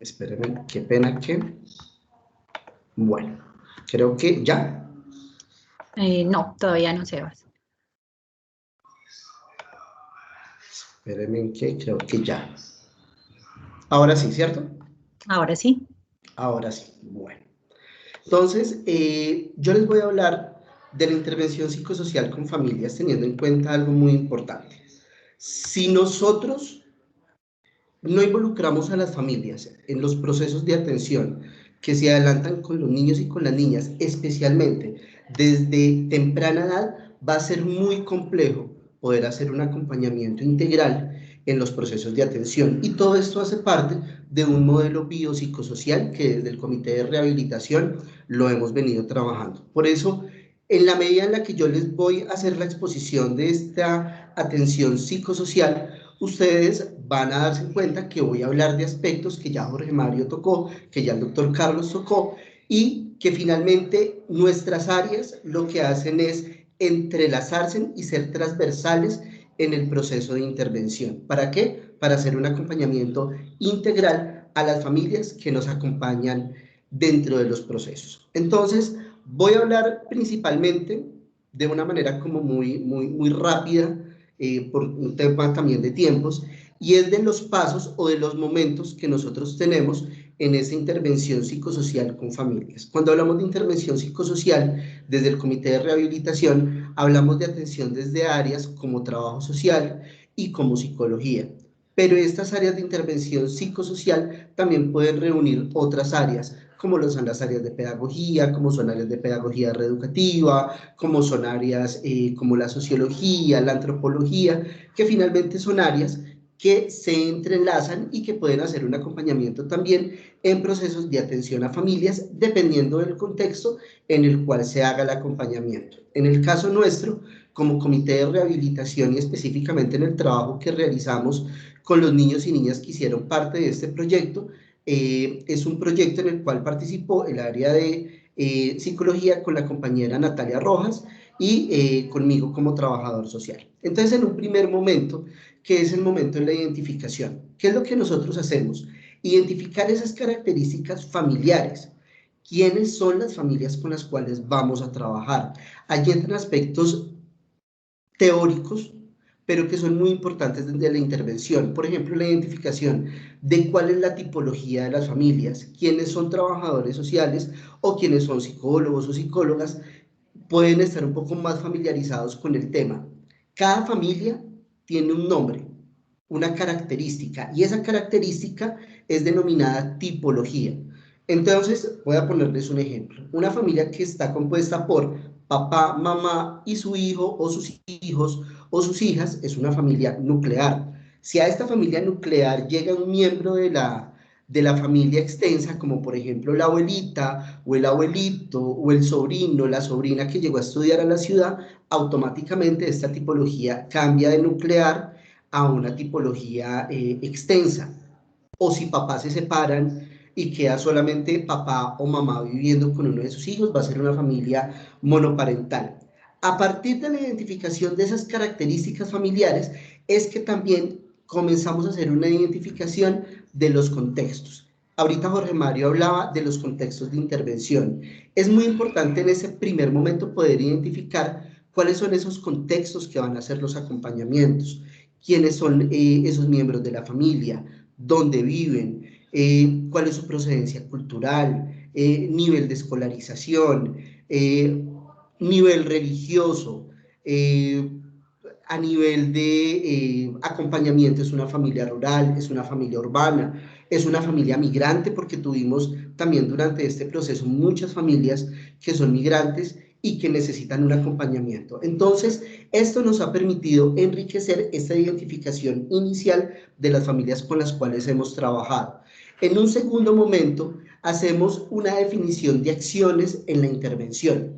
Espérenme, qué pena que... Bueno, creo que ya. No, todavía no, Sebas. Espérenme que creo que ya. Ahora sí, ¿cierto? Ahora sí. Ahora sí, bueno. Entonces, yo les voy a hablar de la intervención psicosocial con familias teniendo en cuenta algo muy importante. Si nosotros no involucramos a las familias en los procesos de atención que se adelantan con los niños y con las niñas, especialmente desde temprana edad, va a ser muy complejo poder hacer un acompañamiento integral en los procesos de atención. Y todo esto hace parte de un modelo biopsicosocial que desde el Comité de Rehabilitación lo hemos venido trabajando. Por eso, en la medida en la que yo les voy a hacer la exposición de esta atención psicosocial, ustedes van a darse cuenta que voy a hablar de aspectos que ya Jorge Mario tocó, que ya el doctor Carlos tocó, y que finalmente nuestras áreas lo que hacen es entrelazarse y ser transversales en el proceso de intervención. ¿Para qué? Para hacer un acompañamiento integral a las familias que nos acompañan dentro de los procesos. Entonces, voy a hablar principalmente de una manera como muy rápida, por un tema también de tiempos, y es de los pasos o de los momentos que nosotros tenemos en esa intervención psicosocial con familias. Cuando hablamos de intervención psicosocial, desde el Comité de Rehabilitación, hablamos de atención desde áreas como trabajo social y como psicología. Pero estas áreas de intervención psicosocial también pueden reunir otras áreas, como lo son las áreas de pedagogía, como son áreas de pedagogía reeducativa, como son áreas como la sociología, la antropología, que finalmente son áreas que se entrelazan y que pueden hacer un acompañamiento también en procesos de atención a familias, dependiendo del contexto en el cual se haga el acompañamiento. En el caso nuestro, como comité de rehabilitación y específicamente en el trabajo que realizamos con los niños y niñas que hicieron parte de este proyecto, es un proyecto en el cual participó el área de psicología con la compañera Natalia Rojas y conmigo como trabajador social. Entonces, en un primer momento, que es el momento de la identificación, ¿qué es lo que nosotros hacemos? Identificar esas características familiares. ¿Quiénes son las familias con las cuales vamos a trabajar? Allí entran aspectos teóricos, pero que son muy importantes desde la intervención. Por ejemplo, la identificación de cuál es la tipología de las familias, quiénes son trabajadores sociales o quiénes son psicólogos o psicólogas, pueden estar un poco más familiarizados con el tema. Cada familia tiene un nombre, una característica, y esa característica es denominada tipología. Entonces, voy a ponerles un ejemplo. Una familia que está compuesta por papá, mamá y su hijo o sus hijos o sus hijas es una familia nuclear. Si a esta familia nuclear llega un miembro de la familia extensa, como por ejemplo la abuelita o el abuelito o el sobrino, la sobrina que llegó a estudiar a la ciudad, automáticamente esta tipología cambia de nuclear a una tipología extensa. O si papás se separan y queda solamente papá o mamá viviendo con uno de sus hijos, va a ser una familia monoparental. A partir de la identificación de esas características familiares es que también comenzamos a hacer una identificación de los contextos. Ahorita Jorge Mario hablaba de los contextos de intervención. Es muy importante en ese primer momento poder identificar cuáles son esos contextos que van a ser los acompañamientos, quiénes son esos miembros de la familia, dónde viven, cuál es su procedencia cultural, nivel de escolarización, nivel religioso, a nivel de acompañamiento, es una familia rural, es una familia urbana, es una familia migrante, porque tuvimos también durante este proceso muchas familias que son migrantes y que necesitan un acompañamiento. Entonces, esto nos ha permitido enriquecer esta identificación inicial de las familias con las cuales hemos trabajado. En un segundo momento, hacemos una definición de acciones en la intervención.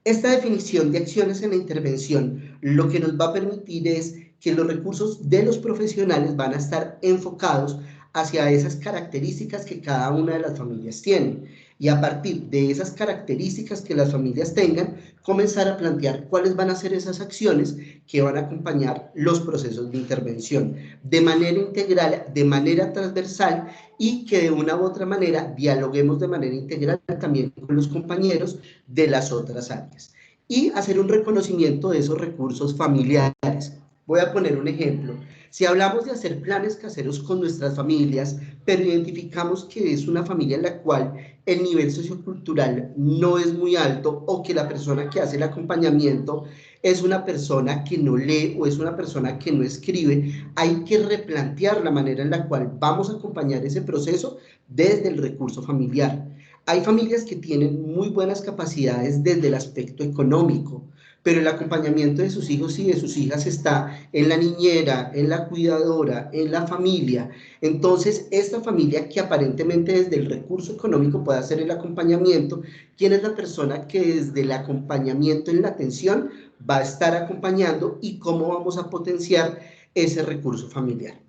Esta definición de acciones en la intervención lo que nos va a permitir es que los recursos de los profesionales van a estar enfocados hacia esas características que cada una de las familias tiene. Y a partir de esas características que las familias tengan, comenzar a plantear cuáles van a ser esas acciones que van a acompañar los procesos de intervención de manera integral, de manera transversal, y que de una u otra manera dialoguemos de manera integral también con los compañeros de las otras áreas. Y hacer un reconocimiento de esos recursos familiares. Voy a poner un ejemplo. Si hablamos de hacer planes caseros con nuestras familias, pero identificamos que es una familia en la cual el nivel sociocultural no es muy alto, o que la persona que hace el acompañamiento es una persona que no lee o es una persona que no escribe, hay que replantear la manera en la cual vamos a acompañar ese proceso desde el recurso familiar. Hay familias que tienen muy buenas capacidades desde el aspecto económico, pero el acompañamiento de sus hijos y de sus hijas está en la niñera, en la cuidadora, en la familia. Entonces, esta familia que aparentemente desde el recurso económico puede hacer el acompañamiento, ¿quién es la persona que desde el acompañamiento en la atención va a estar acompañando y cómo vamos a potenciar ese recurso familiar?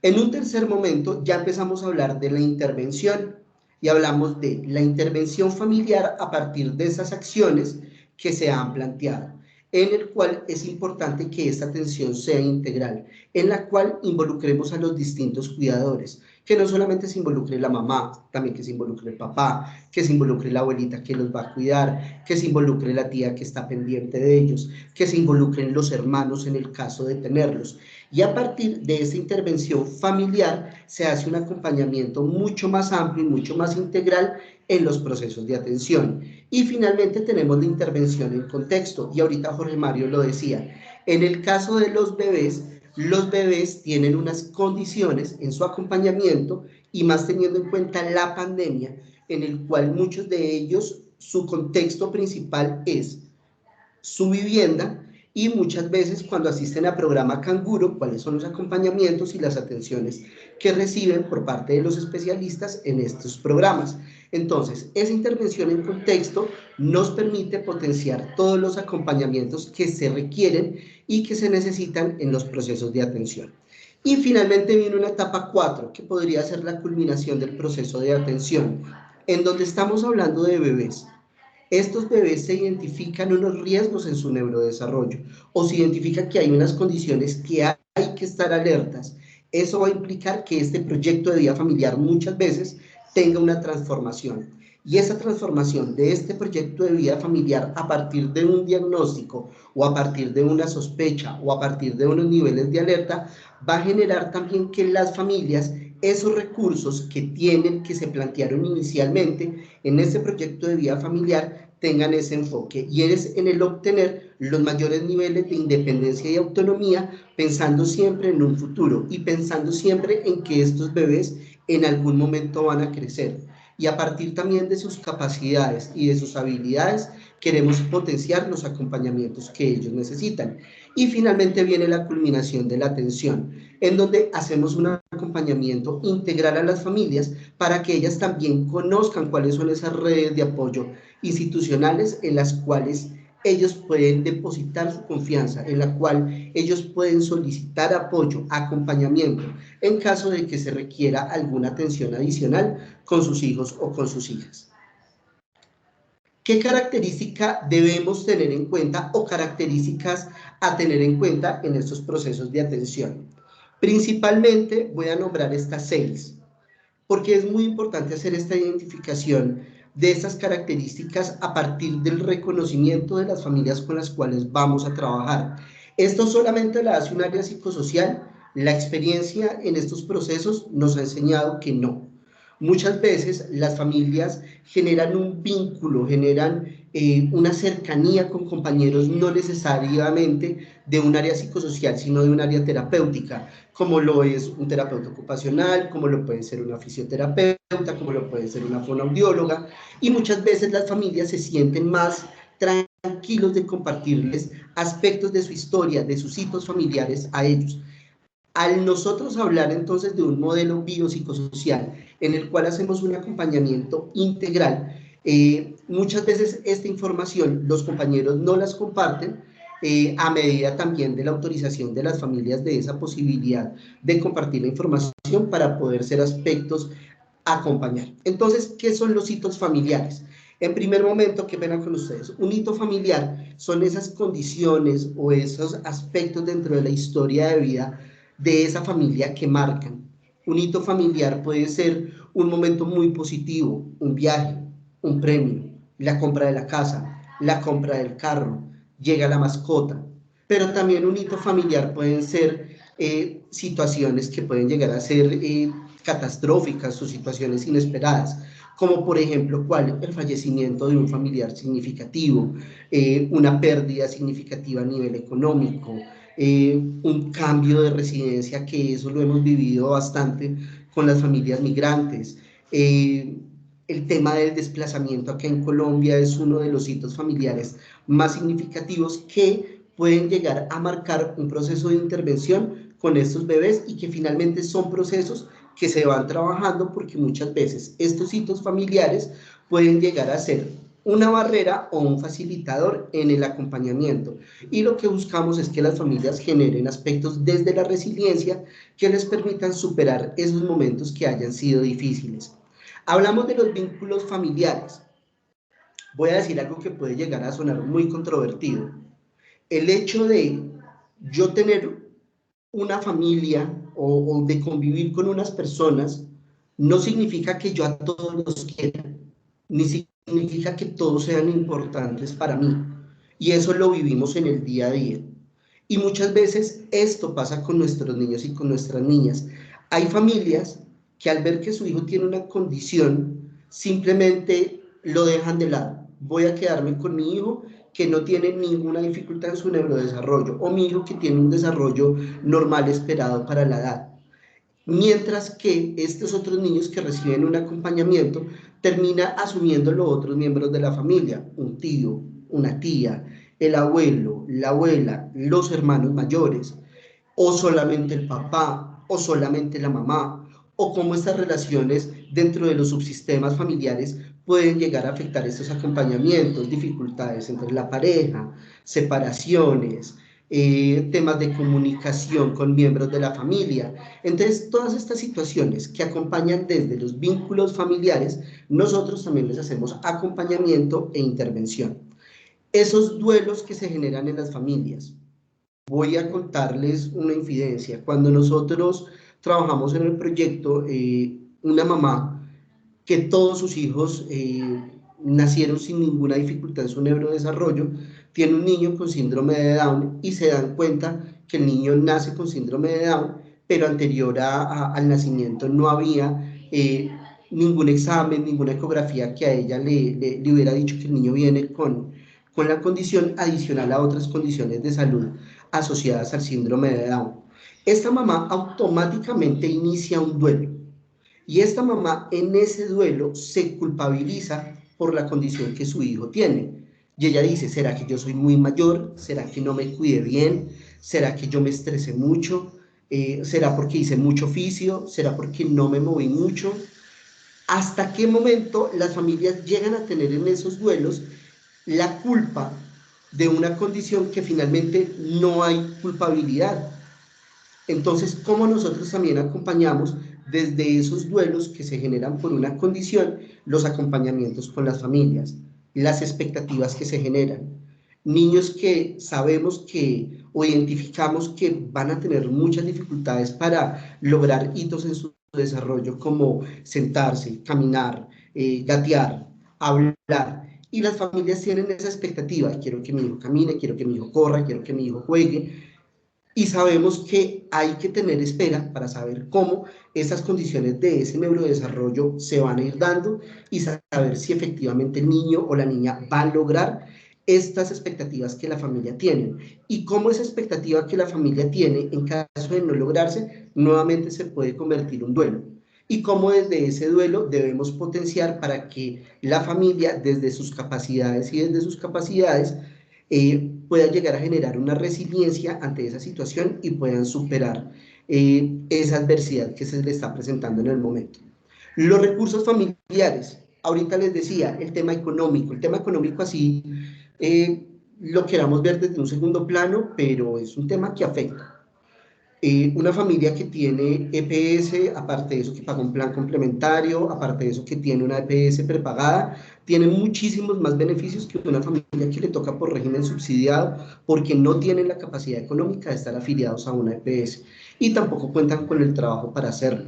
En un tercer momento ya empezamos a hablar de la intervención y hablamos de la intervención familiar a partir de esas acciones que se han planteado, en el cual es importante que esta atención sea integral, en la cual involucremos a los distintos cuidadores, que no solamente se involucre la mamá, también que se involucre el papá, que se involucre la abuelita que los va a cuidar, que se involucre la tía que está pendiente de ellos, que se involucren los hermanos en el caso de tenerlos. Y a partir de esa intervención familiar se hace un acompañamiento mucho más amplio y mucho más integral en los procesos de atención. Y finalmente tenemos la intervención en contexto, y ahorita Jorge Mario lo decía, en el caso de los bebés tienen unas condiciones en su acompañamiento, y más teniendo en cuenta la pandemia, en el cual muchos de ellos, su contexto principal es su vivienda, y muchas veces cuando asisten a programa Canguro, cuáles son los acompañamientos y las atenciones que reciben por parte de los especialistas en estos programas. Entonces, esa intervención en contexto nos permite potenciar todos los acompañamientos que se requieren y que se necesitan en los procesos de atención. Y finalmente viene una etapa 4, que podría ser la culminación del proceso de atención, en donde estamos hablando de bebés. Estos bebés se identifican unos riesgos en su neurodesarrollo o se identifica que hay unas condiciones que hay que estar alertas. Eso va a implicar que este proyecto de vida familiar muchas veces tenga una transformación. Y esa transformación de este proyecto de vida familiar a partir de un diagnóstico o a partir de una sospecha o a partir de unos niveles de alerta va a generar también que las familias esos recursos que tienen, que se plantearon inicialmente en ese proyecto de vida familiar, tengan ese enfoque y es en el obtener los mayores niveles de independencia y autonomía, pensando siempre en un futuro y pensando siempre en que estos bebés en algún momento van a crecer. Y a partir también de sus capacidades y de sus habilidades, queremos potenciar los acompañamientos que ellos necesitan. Y finalmente viene la culminación de la atención, en donde hacemos un acompañamiento integral a las familias para que ellas también conozcan cuáles son esas redes de apoyo institucionales en las cuales ellos pueden depositar su confianza, en la cual ellos pueden solicitar apoyo, acompañamiento, en caso de que se requiera alguna atención adicional con sus hijos o con sus hijas. ¿Qué característica debemos tener en cuenta o características a tener en cuenta en estos procesos de atención? Principalmente voy a nombrar estas 6, porque es muy importante hacer esta identificación de estas características a partir del reconocimiento de las familias con las cuales vamos a trabajar. Esto solamente lo hace un área psicosocial. La experiencia en estos procesos nos ha enseñado que no. Muchas veces las familias generan un vínculo, generan una cercanía con compañeros no necesariamente de un área psicosocial, sino de un área terapéutica, como lo es un terapeuta ocupacional, como lo puede ser una fisioterapeuta, como lo puede ser una fonoaudióloga, y muchas veces las familias se sienten más tranquilos de compartirles aspectos de su historia, de sus hitos familiares a ellos. Al nosotros hablar entonces de un modelo biopsicosocial en el cual hacemos un acompañamiento integral, muchas veces esta información los compañeros no las comparten a medida también de la autorización de las familias de esa posibilidad de compartir la información para poder ser aspectos a acompañar. Entonces, ¿qué son los hitos familiares? En primer momento, qué pena con ustedes, un hito familiar son esas condiciones o esos aspectos dentro de la historia de vida de esa familia que marcan. Un hito familiar puede ser un momento muy positivo, un viaje, un premio, la compra de la casa, la compra del carro, llega la mascota, pero también un hito familiar pueden ser situaciones que pueden llegar a ser catastróficas o situaciones inesperadas, como por ejemplo, ¿cuál? El fallecimiento de un familiar significativo, una pérdida significativa a nivel económico, un cambio de residencia, que eso lo hemos vivido bastante con las familias migrantes. El tema del desplazamiento acá en Colombia es uno de los hitos familiares más significativos que pueden llegar a marcar un proceso de intervención con estos bebés y que finalmente son procesos que se van trabajando porque muchas veces estos hitos familiares pueden llegar a ser una barrera o un facilitador en el acompañamiento. Y lo que buscamos es que las familias generen aspectos desde la resiliencia que les permitan superar esos momentos que hayan sido difíciles. Hablamos de los vínculos familiares. Voy a decir algo que puede llegar a sonar muy controvertido. El hecho de yo tener una familia o de convivir con unas personas no significa que yo a todos los quiera, ni significa que todos sean importantes para mí. Y eso lo vivimos en el día a día. Y muchas veces esto pasa con nuestros niños y con nuestras niñas. Hay familias que al ver que su hijo tiene una condición, simplemente lo dejan de lado. Voy a quedarme con mi hijo que no tiene ninguna dificultad en su neurodesarrollo, o mi hijo que tiene un desarrollo normal esperado para la edad. Mientras que estos otros niños que reciben un acompañamiento termina asumiendo los otros miembros de la familia, un tío, una tía, el abuelo, la abuela, los hermanos mayores, o solamente el papá, o solamente la mamá, o cómo estas relaciones dentro de los subsistemas familiares pueden llegar a afectar estos acompañamientos, dificultades entre la pareja, separaciones, temas de comunicación con miembros de la familia. Entonces, todas estas situaciones que acompañan desde los vínculos familiares, nosotros también les hacemos acompañamiento e intervención. Esos duelos que se generan en las familias. Voy a contarles una infidencia. Cuando nosotros trabajamos en el proyecto, una mamá que todos sus hijos nacieron sin ninguna dificultad en su neurodesarrollo, tiene un niño con síndrome de Down y se dan cuenta que el niño nace con síndrome de Down, pero anterior al nacimiento no había ningún examen, ninguna ecografía que a ella le hubiera dicho que el niño viene con la condición adicional a otras condiciones de salud asociadas al síndrome de Down. Esta mamá automáticamente inicia un duelo. Y esta mamá en ese duelo se culpabiliza por la condición que su hijo tiene. Y ella dice, ¿será que yo soy muy mayor? ¿Será que no me cuidé bien? ¿Será que yo me estresé mucho? ¿Será porque hice mucho oficio? ¿Será porque no me moví mucho? ¿Hasta qué momento las familias llegan a tener en esos duelos la culpa de una condición que finalmente no hay culpabilidad? Entonces, ¿cómo nosotros también acompañamos desde esos duelos que se generan por una condición, los acompañamientos con las familias, las expectativas que se generan? Niños que sabemos que o identificamos que van a tener muchas dificultades para lograr hitos en su desarrollo, como sentarse, caminar, gatear, hablar. Y las familias tienen esa expectativa: quiero que mi hijo camine, quiero que mi hijo corra, quiero que mi hijo juegue. Y sabemos que hay que tener espera para saber cómo esas condiciones de ese neurodesarrollo se van a ir dando y saber si efectivamente el niño o la niña va a lograr estas expectativas que la familia tiene, y cómo esa expectativa que la familia tiene, en caso de no lograrse, nuevamente se puede convertir en un duelo, y cómo desde ese duelo debemos potenciar para que la familia, desde sus capacidades y desde sus capacidades, puedan llegar a generar una resiliencia ante esa situación y puedan superar esa adversidad que se les está presentando en el momento. Los recursos familiares, ahorita les decía, el tema económico así lo queramos ver desde un segundo plano, pero es un tema que afecta. Una familia que tiene EPS, aparte de eso que paga un plan complementario, aparte de eso que tiene una EPS prepagada, tiene muchísimos más beneficios que una familia que le toca por régimen subsidiado, porque no tienen la capacidad económica de estar afiliados a una EPS y tampoco cuentan con el trabajo para hacerlo.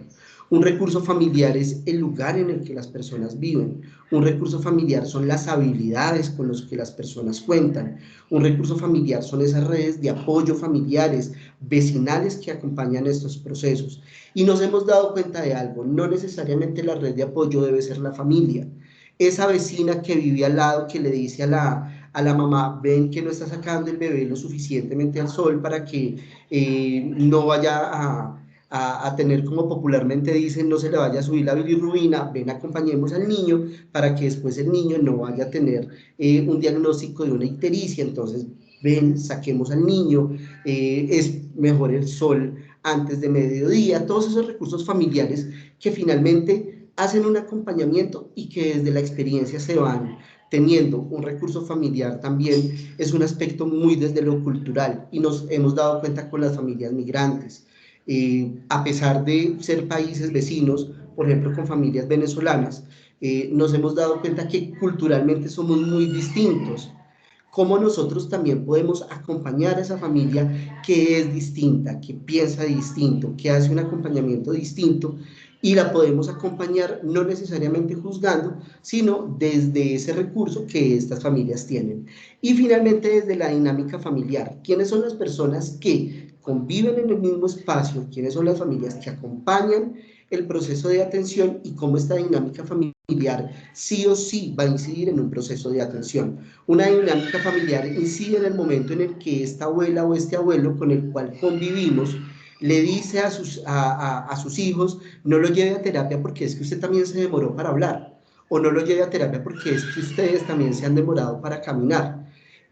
Un recurso familiar es el lugar en el que las personas viven. Un recurso familiar son las habilidades con las que las personas cuentan. Un recurso familiar son esas redes de apoyo familiares, vecinales, que acompañan estos procesos. Y nos hemos dado cuenta de algo: no necesariamente la red de apoyo debe ser la familia. Esa vecina que vive al lado, que le dice a la mamá, ven que no está sacando el bebé lo suficientemente al sol para que no vaya a tener, como popularmente dicen, no se le vaya a subir la bilirrubina, ven, acompañemos al niño para que después el niño no vaya a tener un diagnóstico de una ictericia. Entonces, ven, saquemos al niño, es mejor el sol antes de mediodía. Todos esos recursos familiares que finalmente hacen un acompañamiento y que desde la experiencia se van teniendo. Un recurso familiar también es un aspecto muy desde lo cultural, y nos hemos dado cuenta con las familias migrantes. A pesar de ser países vecinos, por ejemplo con familias venezolanas, nos hemos dado cuenta que culturalmente somos muy distintos. Cómo nosotros también podemos acompañar a esa familia que es distinta, que piensa distinto, que hace un acompañamiento distinto, y la podemos acompañar no necesariamente juzgando, sino desde ese recurso que estas familias tienen. Y finalmente, desde la dinámica familiar, ¿quiénes son las personas que conviven en el mismo espacio? ¿Quiénes son las familias que acompañan el proceso de atención? Y cómo esta dinámica familiar sí o sí va a incidir en un proceso de atención. Una dinámica familiar incide en el momento en el que esta abuela o este abuelo con el cual convivimos le dice a sus hijos: no lo lleve a terapia porque es que usted también se demoró para hablar, o no lo lleve a terapia porque es que ustedes también se han demorado para caminar.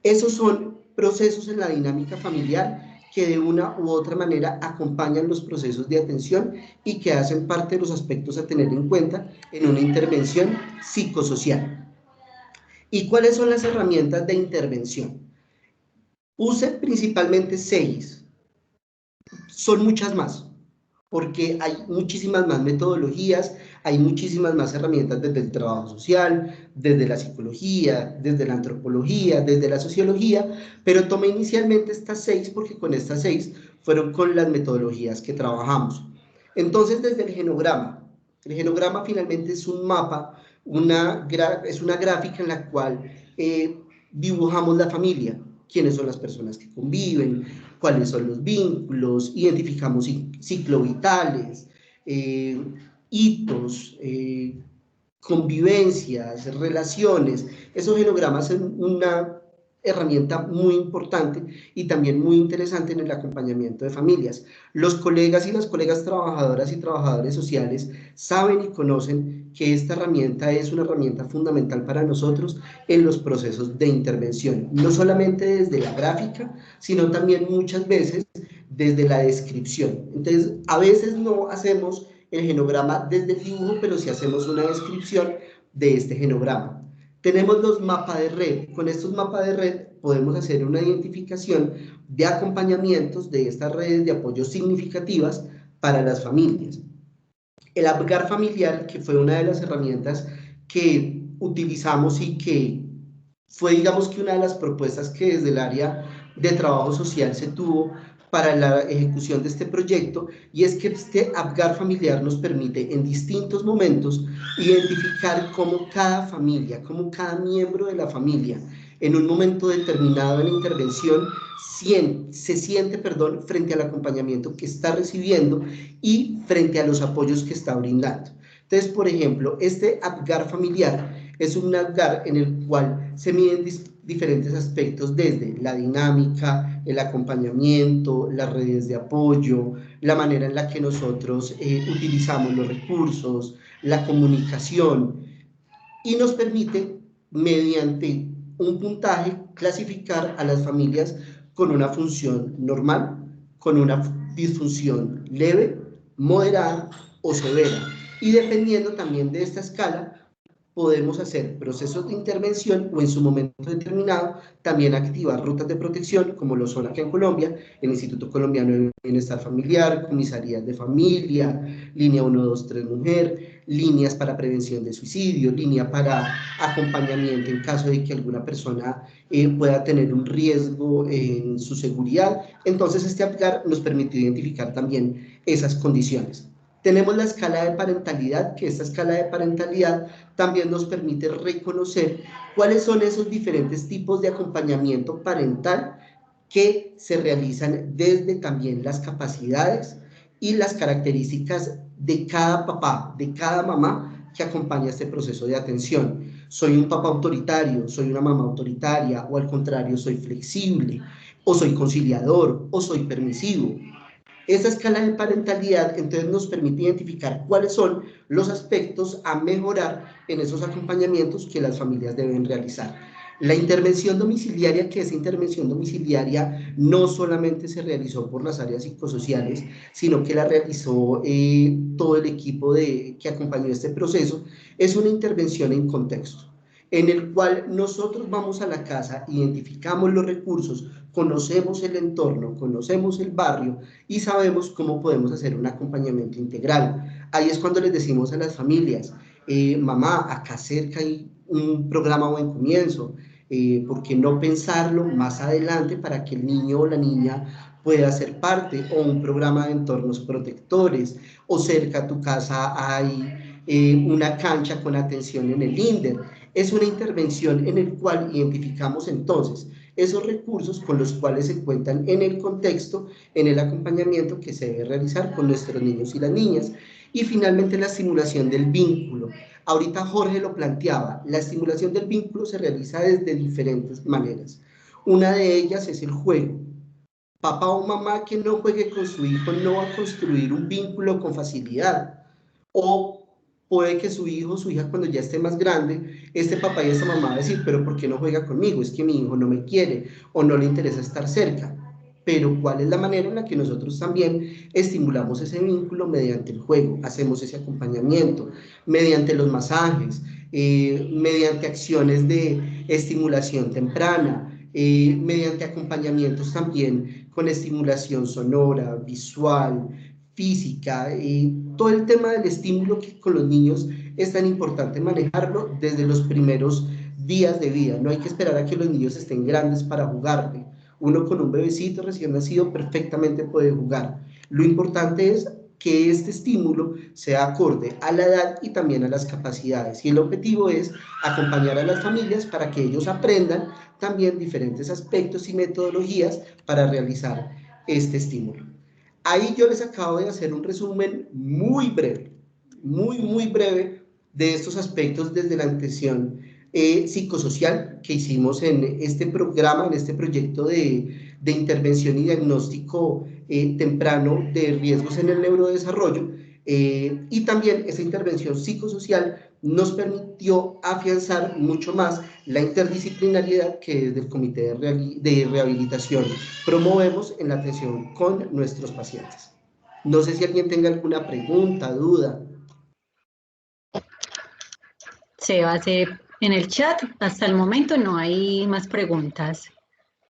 Esos son procesos en la dinámica familiar que de una u otra manera acompañan los procesos de atención y que hacen parte de los aspectos a tener en cuenta en una intervención psicosocial. ¿Y cuáles son las herramientas de intervención? Use principalmente 6, son muchas más, porque hay muchísimas más metodologías, hay muchísimas más herramientas desde el trabajo social, desde la psicología, desde la antropología, desde la sociología, pero tomé inicialmente estas 6 porque con estas 6 fueron con las metodologías que trabajamos. Entonces, desde el genograma finalmente es un mapa, es una gráfica en la cual dibujamos la familia, quiénes son las personas que conviven, cuáles son los vínculos, identificamos ciclos vitales, hitos, convivencias, relaciones. Esos genogramas son una herramienta muy importante y también muy interesante en el acompañamiento de familias. Los colegas y las colegas trabajadoras y trabajadores sociales saben y conocen que esta herramienta es una herramienta fundamental para nosotros en los procesos de intervención, no solamente desde la gráfica, sino también muchas veces desde la descripción. Entonces, a veces no hacemos el genograma desde el dibujo, pero sí hacemos una descripción de este genograma. Tenemos los mapas de red. Con estos mapas de red podemos hacer una identificación de acompañamientos de estas redes de apoyo significativas para las familias. El APGAR familiar, que fue una de las herramientas que utilizamos y que fue, digamos, que una de las propuestas que desde el área de trabajo social se tuvo para la ejecución de este proyecto, y es que este APGAR familiar nos permite en distintos momentos identificar cómo cada familia, cómo cada miembro de la familia, en un momento determinado en la intervención, se siente frente al acompañamiento que está recibiendo y frente a los apoyos que está brindando. Entonces, por ejemplo, este APGAR familiar es un APGAR en el cual se miden diferentes aspectos, desde la dinámica, el acompañamiento, las redes de apoyo, la manera en la que nosotros utilizamos los recursos, la comunicación, y nos permite, mediante un puntaje, clasificar a las familias con una función normal, con una disfunción leve, moderada o severa. Y dependiendo también de esta escala, podemos hacer procesos de intervención o en su momento determinado también activar rutas de protección, como lo son acá en Colombia, el Instituto Colombiano de Bienestar Familiar, comisarías de familia, línea 123 Mujer, líneas para prevención de suicidio, línea para acompañamiento en caso de que alguna persona pueda tener un riesgo en su seguridad. Entonces este APGAR nos permite identificar también esas condiciones. Tenemos la escala de parentalidad, que esta escala de parentalidad también nos permite reconocer cuáles son esos diferentes tipos de acompañamiento parental que se realizan desde también las capacidades y las características de cada papá, de cada mamá que acompaña este proceso de atención. Soy un papá autoritario, soy una mamá autoritaria, o al contrario, soy flexible, o soy conciliador, o soy permisivo. Esa escala de parentalidad entonces nos permite identificar cuáles son los aspectos a mejorar en esos acompañamientos que las familias deben realizar. La intervención domiciliaria, que esa intervención domiciliaria no solamente se realizó por las áreas psicosociales, sino que la realizó todo el equipo que acompañó este proceso, es una intervención en contexto, en el cual nosotros vamos a la casa, identificamos los recursos, conocemos el entorno, conocemos el barrio y sabemos cómo podemos hacer un acompañamiento integral. Ahí es cuando les decimos a las familias, mamá, acá cerca hay un programa Buen Comienzo, ¿por qué no pensarlo más adelante para que el niño o la niña pueda ser parte? O un programa de entornos protectores, o cerca a tu casa hay una cancha con atención en el INDER. Es una intervención en el cual identificamos entonces esos recursos con los cuales se cuentan en el contexto, en el acompañamiento que se debe realizar con nuestros niños y las niñas. Y finalmente la estimulación del vínculo. Ahorita Jorge lo planteaba, la estimulación del vínculo se realiza desde diferentes maneras. Una de ellas es el juego. Papá o mamá que no juegue con su hijo no va a construir un vínculo con facilidad. O puede que su hijo o su hija cuando ya esté más grande, este papá y esta mamá va a decir, pero ¿por qué no juega conmigo? Es que mi hijo no me quiere o no le interesa estar cerca. Pero ¿cuál es la manera en la que nosotros también estimulamos ese vínculo? Mediante el juego, hacemos ese acompañamiento, mediante los masajes, mediante acciones de estimulación temprana, mediante acompañamientos también con estimulación sonora, visual, física, todo el tema del estímulo que con los niños es tan importante manejarlo desde los primeros días de vida. No hay que esperar a que los niños estén grandes para jugarle. Uno con un bebecito recién nacido perfectamente puede jugar. Lo importante es que este estímulo sea acorde a la edad y también a las capacidades. Y el objetivo es acompañar a las familias para que ellos aprendan también diferentes aspectos y metodologías para realizar este estímulo. Ahí yo les acabo de hacer un resumen muy breve, muy breve de estos aspectos desde la atención psicosocial que hicimos en este programa, en este proyecto de intervención y diagnóstico temprano de riesgos en el neurodesarrollo, y también esa intervención psicosocial nos permitió afianzar mucho más la interdisciplinariedad que desde el Comité de Rehabilitación promovemos en la atención con nuestros pacientes. No sé si alguien tenga alguna pregunta, duda. Se va a hacer en el chat. Hasta el momento no hay más preguntas,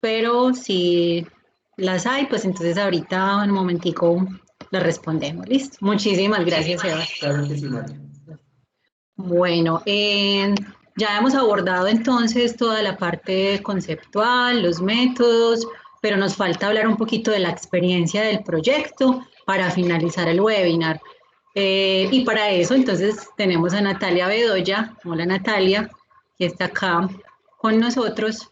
pero si las hay, pues entonces ahorita un momentico las respondemos. ¿Listo? Muchísimas gracias, Eva. Claro que sí, María. Bueno, ya hemos abordado entonces toda la parte conceptual, los métodos, pero nos falta hablar un poquito de la experiencia del proyecto para finalizar el webinar. Y para eso entonces tenemos a Natalia Bedoya. Hola Natalia, que está acá con nosotros.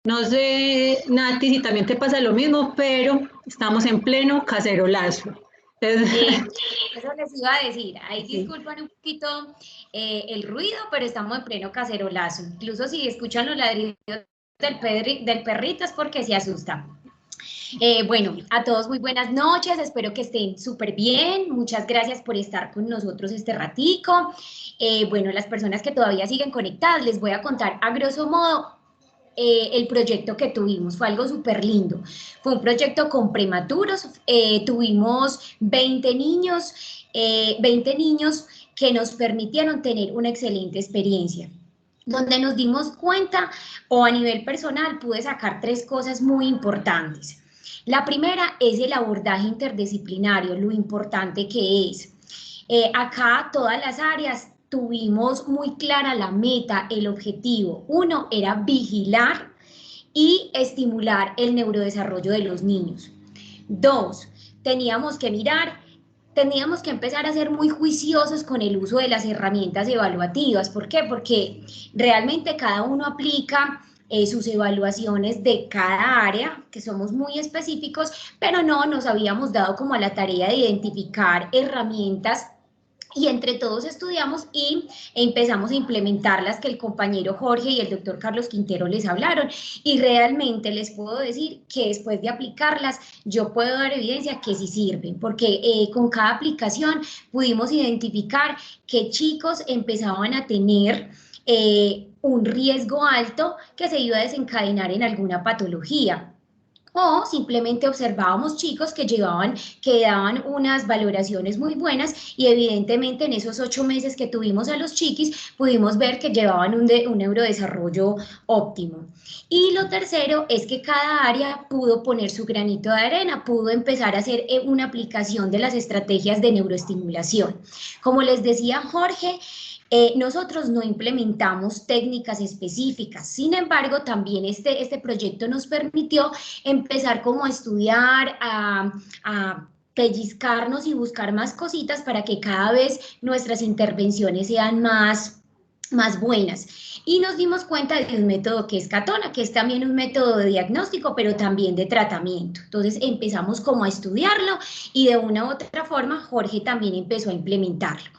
No sé, Nati, si también te pasa lo mismo, pero estamos en pleno cacerolazo. Eso les iba a decir, ahí Sí. disculpan un poquito el ruido, pero estamos en pleno cacerolazo. Incluso si escuchan los ladridos del perrito es porque se asusta. Bueno, a todos muy buenas noches, espero que estén súper bien, muchas gracias por estar con nosotros este ratico. Bueno, las personas que todavía siguen conectadas, les voy a contar a grosso modo el proyecto que tuvimos. Fue algo súper lindo. Fue un proyecto con prematuros, tuvimos 20 niños que nos permitieron tener una excelente experiencia, donde nos dimos cuenta, o a nivel personal pude sacar 3 cosas muy importantes. La primera es el abordaje interdisciplinario, lo importante que es. Acá todas las áreas tuvimos muy clara la meta, el objetivo. Uno era vigilar y estimular el neurodesarrollo de los niños. 2, teníamos que empezar a ser muy juiciosos con el uso de las herramientas evaluativas. ¿Por qué? Porque realmente cada uno aplica sus evaluaciones de cada área, que somos muy específicos, pero no nos habíamos dado como a la tarea de identificar herramientas, y entre todos estudiamos y empezamos a implementarlas, que el compañero Jorge y el doctor Carlos Quintero les hablaron, y realmente les puedo decir que después de aplicarlas yo puedo dar evidencia que sí sirven, porque con cada aplicación pudimos identificar que chicos empezaban a tener un riesgo alto que se iba a desencadenar en alguna patología. O simplemente observábamos chicos que daban unas valoraciones muy buenas, y evidentemente en esos 8 meses que tuvimos a los chiquis pudimos ver que llevaban un neurodesarrollo óptimo. Y lo tercero es que cada área pudo poner su granito de arena, pudo empezar a hacer una aplicación de las estrategias de neuroestimulación. Como les decía Jorge, nosotros no implementamos técnicas específicas, sin embargo, también este proyecto nos permitió empezar como a estudiar, a pellizcarnos y buscar más cositas para que cada vez nuestras intervenciones sean más buenas. Y nos dimos cuenta de un método que es Catona, que es también un método de diagnóstico, pero también de tratamiento. Entonces empezamos como a estudiarlo, y de una u otra forma Jorge también empezó a implementarlo.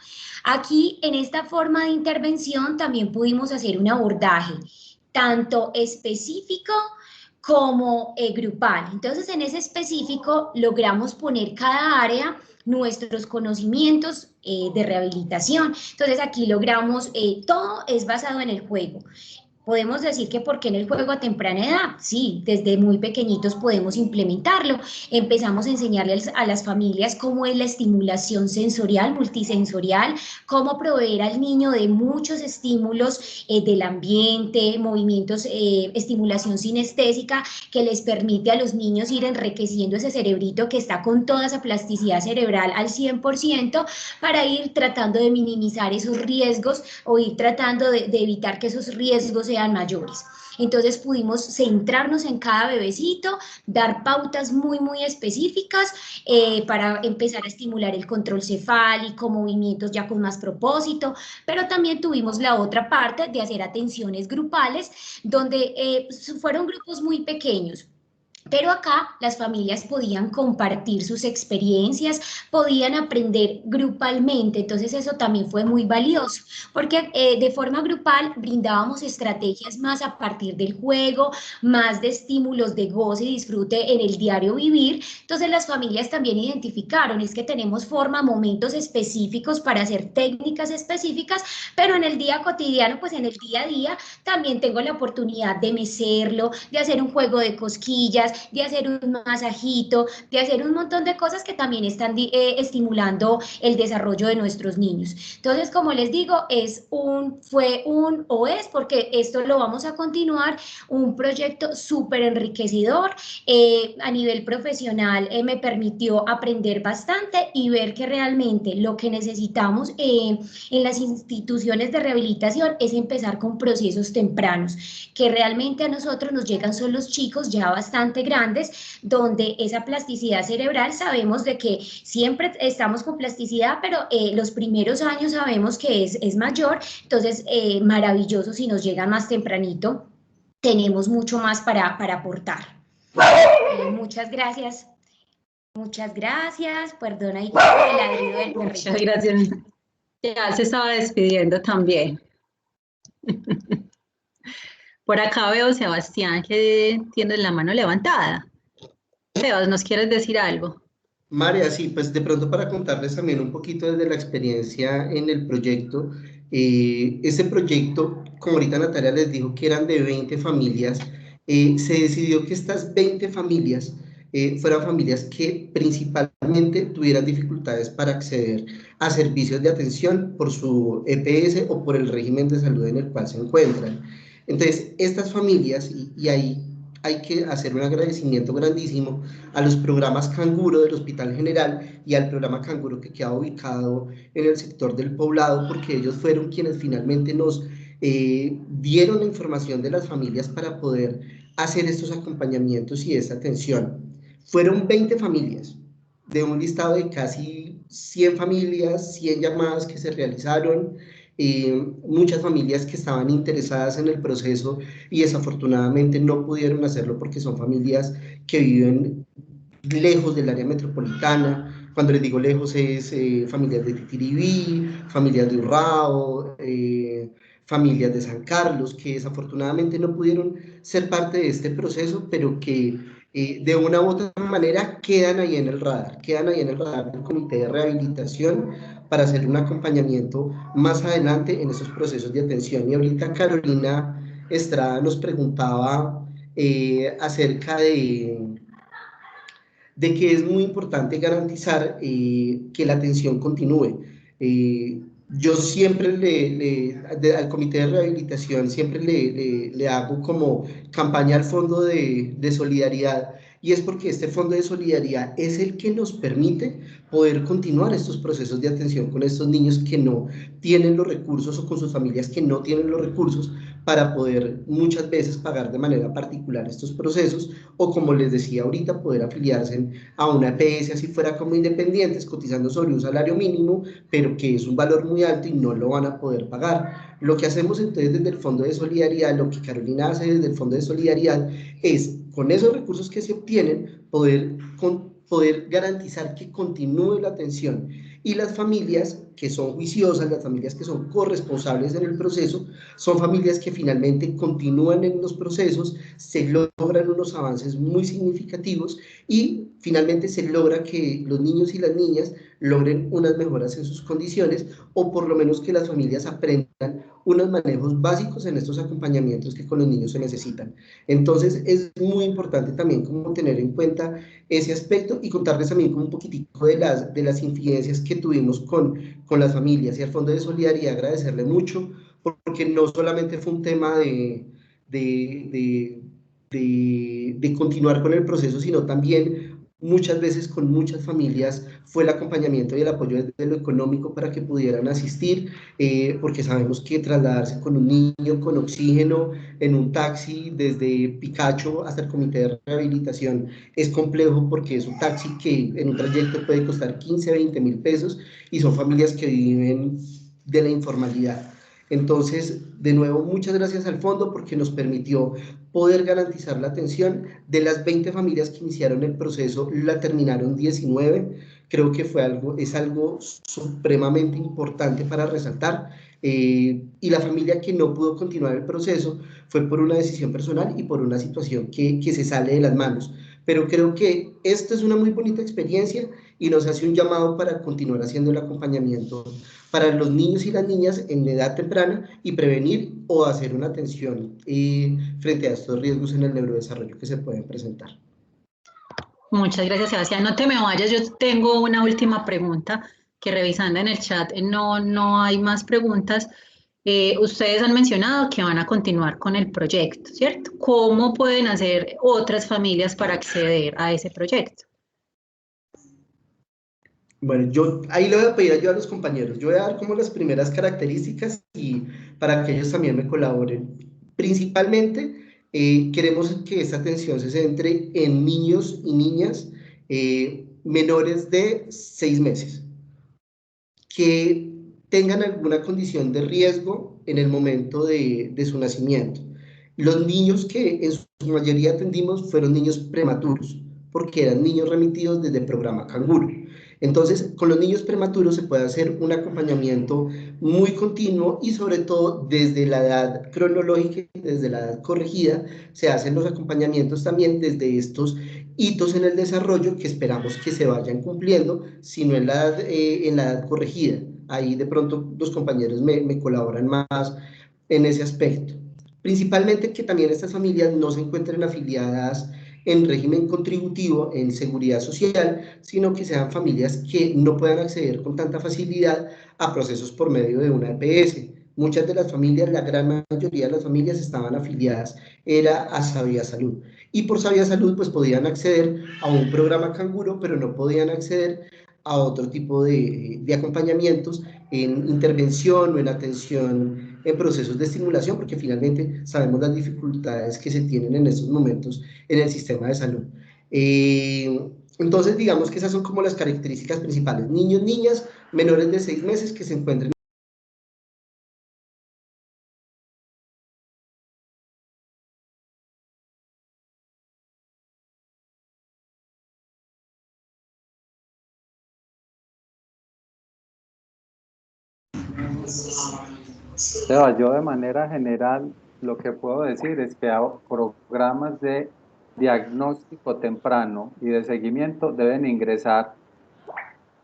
Aquí, en esta forma de intervención, también pudimos hacer un abordaje tanto específico como grupal. Entonces, en ese específico logramos poner cada área nuestros conocimientos de rehabilitación. Entonces aquí logramos, todo es basado en el juego. Podemos decir que porque en el juego a temprana edad, sí, desde muy pequeñitos podemos implementarlo. Empezamos a enseñarles a las familias cómo es la estimulación sensorial, multisensorial, cómo proveer al niño de muchos estímulos del ambiente, movimientos, estimulación sinestésica que les permite a los niños ir enriqueciendo ese cerebrito que está con toda esa plasticidad cerebral al 100% para ir tratando de minimizar esos riesgos o ir tratando de evitar que esos riesgos sean mayores. Entonces pudimos centrarnos en cada bebecito, dar pautas muy específicas para empezar a estimular el control cefálico, movimientos ya con más propósito, pero también tuvimos la otra parte de hacer atenciones grupales, donde fueron grupos muy pequeños. Pero acá las familias podían compartir sus experiencias, podían aprender grupalmente, entonces eso también fue muy valioso, porque de forma grupal brindábamos estrategias más a partir del juego, más de estímulos de goce y disfrute en el diario vivir. Entonces las familias también identificaron, es que tenemos momentos específicos para hacer técnicas específicas, pero en el día cotidiano, pues en el día a día, también tengo la oportunidad de mecerlo, de hacer un juego de cosquillas, de hacer un masajito, de hacer un montón de cosas que también están estimulando el desarrollo de nuestros niños. Entonces, como les digo, fue porque esto lo vamos a continuar, un proyecto súper enriquecedor. A nivel profesional me permitió aprender bastante y ver que realmente lo que necesitamos en las instituciones de rehabilitación es empezar con procesos tempranos, que realmente a nosotros nos llegan son los chicos ya bastante grandes, donde esa plasticidad cerebral sabemos de que siempre estamos con plasticidad, pero los primeros años sabemos que es mayor, entonces maravilloso si nos llega más tempranito, tenemos mucho más para aportar. Muchas gracias. Muchas gracias, perdona ahí el ladrido del perrito. Muchas gracias. Ya se estaba despidiendo también. Por acá veo a Sebastián que tiene la mano levantada. Sebas, ¿nos quieres decir algo? María, sí, pues de pronto para contarles también un poquito desde la experiencia en el proyecto. Ese proyecto, como ahorita Natalia les dijo que eran de 20 familias, se decidió que estas 20 familias fueran familias que principalmente tuvieran dificultades para acceder a servicios de atención por su EPS o por el régimen de salud en el cual se encuentran. Entonces, estas familias, y ahí hay que hacer un agradecimiento grandísimo a los programas Canguro del Hospital General y al programa Canguro que queda ubicado en el sector del Poblado, porque ellos fueron quienes finalmente nos dieron la información de las familias para poder hacer estos acompañamientos y esta atención. Fueron 20 familias de un listado de casi 100 familias, 100 llamadas que se realizaron, muchas familias que estaban interesadas en el proceso y desafortunadamente no pudieron hacerlo porque son familias que viven lejos del área metropolitana. Cuando les digo lejos es familias de Titiribí, familias de Urrao, familias de San Carlos, que desafortunadamente no pudieron ser parte de este proceso, pero que de una u otra manera quedan ahí en el radar del Comité de Rehabilitación para hacer un acompañamiento más adelante en esos procesos de atención. Y ahorita Carolina Estrada nos preguntaba acerca de que es muy importante garantizar que la atención continúe. Yo siempre al Comité de Rehabilitación siempre le hago como campaña al Fondo de Solidaridad, y es porque este Fondo de Solidaridad es el que nos permite poder continuar estos procesos de atención con estos niños que no tienen los recursos o con sus familias que no tienen los recursos para poder muchas veces pagar de manera particular estos procesos, o como les decía ahorita, poder afiliarse a una EPS así fuera como independientes, cotizando sobre un salario mínimo, pero que es un valor muy alto y no lo van a poder pagar. Lo que hacemos entonces desde el Fondo de Solidaridad, lo que Carolina hace desde el Fondo de Solidaridad, es con esos recursos que se obtienen poder garantizar que continúe la atención, y las familias que son juiciosas, las familias que son corresponsables en el proceso, son familias que finalmente continúan en los procesos, se logran unos avances muy significativos y finalmente se logra que los niños y las niñas logren unas mejoras en sus condiciones, o por lo menos que las familias aprendan unos manejos básicos en estos acompañamientos que con los niños se necesitan. Entonces es muy importante también como tener en cuenta ese aspecto y contarles también como un poquitico de las incidencias que tuvimos con las familias. Y al Fondo de Solidaridad agradecerle mucho, porque no solamente fue un tema de continuar con el proceso, sino también muchas veces con muchas familias fue el acompañamiento y el apoyo desde lo económico para que pudieran asistir, porque sabemos que trasladarse con un niño con oxígeno en un taxi desde Picacho hasta el comité de rehabilitación es complejo, porque es un taxi que en un trayecto puede costar 15, 20 mil pesos, y son familias que viven de la informalidad. Entonces, de nuevo, muchas gracias al fondo porque nos permitió poder garantizar la atención. De las 20 familias que iniciaron el proceso, la terminaron 19. Creo que es algo supremamente importante para resaltar. Y la familia que no pudo continuar el proceso fue por una decisión personal y por una situación que se sale de las manos. Pero creo que esto es una muy bonita experiencia y nos hace un llamado para continuar haciendo el acompañamiento para los niños y las niñas en la edad temprana y prevenir o hacer una atención frente a estos riesgos en el neurodesarrollo que se pueden presentar. Muchas gracias, Sebastián. No te me vayas, yo tengo una última pregunta que revisando en el chat no hay más preguntas. Ustedes han mencionado que van a continuar con el proyecto, ¿cierto? ¿Cómo pueden hacer otras familias para acceder a ese proyecto? Bueno, yo ahí le voy a pedir ayuda a los compañeros. Yo voy a dar como las primeras características y para que ellos también me colaboren. Principalmente, queremos que esta atención se centre en niños y niñas menores de 6 meses, que tengan alguna condición de riesgo en el momento de su nacimiento. Los niños que en su mayoría atendimos fueron niños prematuros, porque eran niños remitidos desde el programa Canguro. Entonces, con los niños prematuros se puede hacer un acompañamiento muy continuo, y sobre todo desde la edad cronológica, desde la edad corregida, se hacen los acompañamientos también desde estos hitos en el desarrollo que esperamos que se vayan cumpliendo, sino en la edad corregida. Ahí de pronto los compañeros me colaboran más en ese aspecto. Principalmente que también estas familias no se encuentren afiliadas en régimen contributivo, en seguridad social, sino que sean familias que no puedan acceder con tanta facilidad a procesos por medio de una EPS. Muchas de las familias, la gran mayoría de las familias estaban afiliadas, era a Sabia Salud. Y por Sabia Salud, pues podían acceder a un programa Canguro, pero no podían acceder a otro tipo de acompañamientos en intervención o en atención en procesos de estimulación, porque finalmente sabemos las dificultades que se tienen en estos momentos en el sistema de salud. Entonces, digamos que esas son como las características principales. Niños, niñas, menores de 6 meses que se encuentren. Seba, yo de manera general lo que puedo decir es que programas de diagnóstico temprano y de seguimiento deben ingresar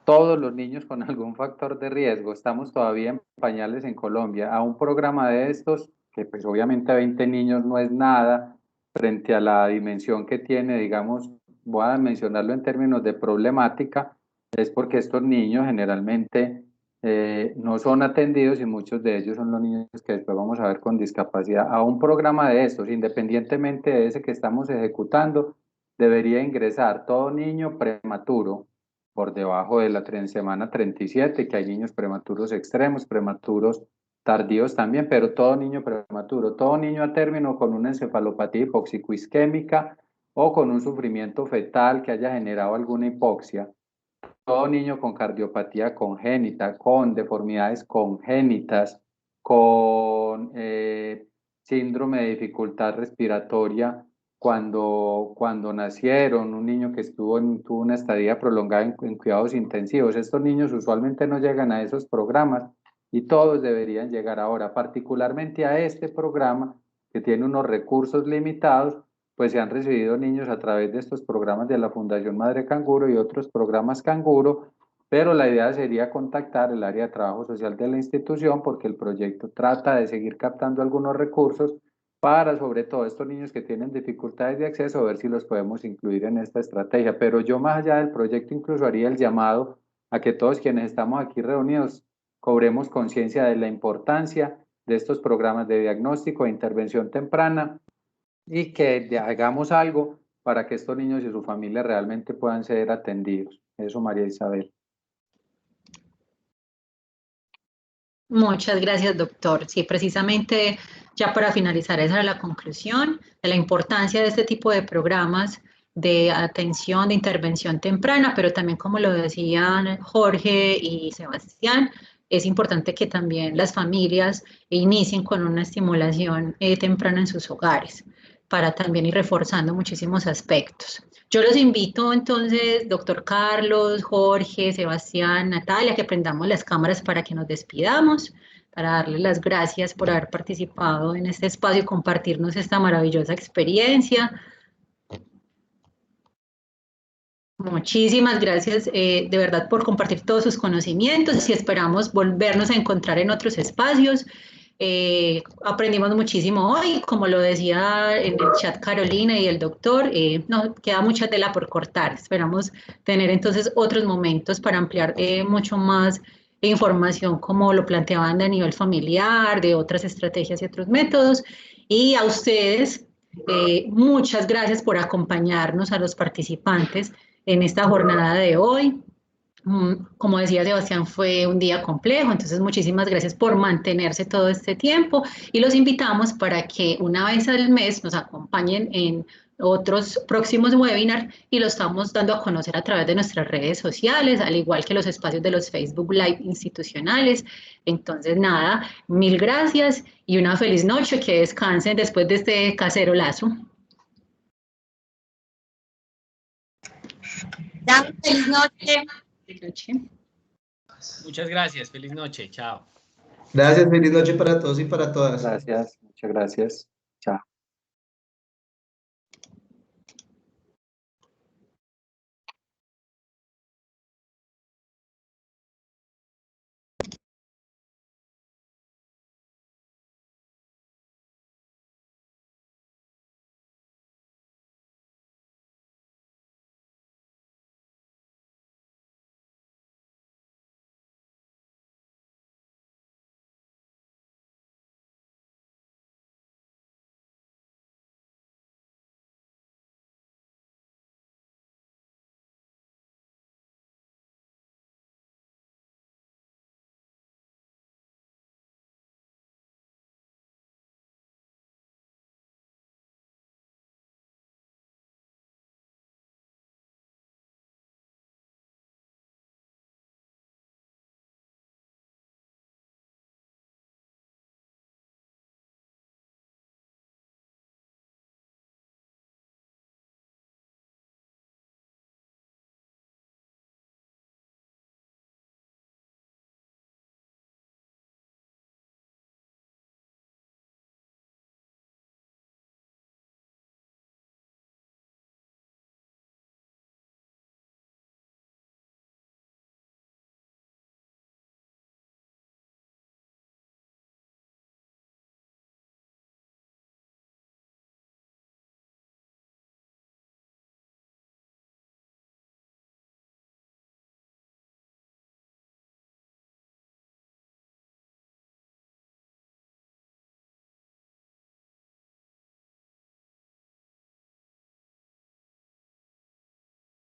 todos los niños con algún factor de riesgo. Estamos todavía en pañales en Colombia. A un programa de estos, que pues obviamente 20 niños no es nada frente a la dimensión que tiene, digamos, voy a mencionarlo en términos de problemática, es porque estos niños generalmente no son atendidos, y muchos de ellos son los niños que después vamos a ver con discapacidad. A un programa de estos, independientemente de ese que estamos ejecutando, debería ingresar todo niño prematuro por debajo de la semana 37, que hay niños prematuros extremos, prematuros tardíos también, pero todo niño prematuro, todo niño a término con una encefalopatía hipoxico-isquémica o con un sufrimiento fetal que haya generado alguna hipoxia, todo niño con cardiopatía congénita, con deformidades congénitas, con síndrome de dificultad respiratoria cuando nacieron, un niño que tuvo una estadía prolongada en cuidados intensivos. Estos niños usualmente no llegan a esos programas y todos deberían llegar ahora, particularmente a este programa que tiene unos recursos limitados, pues se han recibido niños a través de estos programas de la Fundación Madre Canguro y otros programas Canguro, pero la idea sería contactar el área de trabajo social de la institución porque el proyecto trata de seguir captando algunos recursos para, sobre todo, estos niños que tienen dificultades de acceso, ver si los podemos incluir en esta estrategia. Pero yo, más allá del proyecto, incluso haría el llamado a que todos quienes estamos aquí reunidos cobremos conciencia de la importancia de estos programas de diagnóstico e intervención temprana y que hagamos algo para que estos niños y su familia realmente puedan ser atendidos. Eso, María Isabel. Muchas gracias, doctor. Sí, precisamente ya para finalizar, esa era la conclusión de la importancia de este tipo de programas de atención, de intervención temprana, pero también, como lo decían Jorge y Sebastián, es importante que también las familias inicien con una estimulación temprana en sus hogares, para también ir reforzando muchísimos aspectos. Yo los invito entonces, doctor Carlos, Jorge, Sebastián, Natalia, que prendamos las cámaras para que nos despidamos, para darles las gracias por haber participado en este espacio y compartirnos esta maravillosa experiencia. Muchísimas gracias de verdad por compartir todos sus conocimientos y esperamos volvernos a encontrar en otros espacios. Aprendimos muchísimo hoy, como lo decía en el chat Carolina y el doctor, no queda mucha tela por cortar. Esperamos tener entonces otros momentos para ampliar mucho más información como lo planteaban a nivel familiar, de otras estrategias y otros métodos. Y a ustedes, muchas gracias por acompañarnos, a los participantes en esta jornada de hoy. Como decía Sebastián, fue un día complejo, entonces muchísimas gracias por mantenerse todo este tiempo y los invitamos para que una vez al mes nos acompañen en otros próximos webinars y lo estamos dando a conocer a través de nuestras redes sociales, al igual que los espacios de los Facebook Live institucionales. Entonces, nada, mil gracias y una feliz noche, que descansen después de este casero lazo. Feliz noche. Muchas gracias, feliz noche, chao. Gracias, feliz noche para todos y para todas. Gracias, muchas gracias. Chao.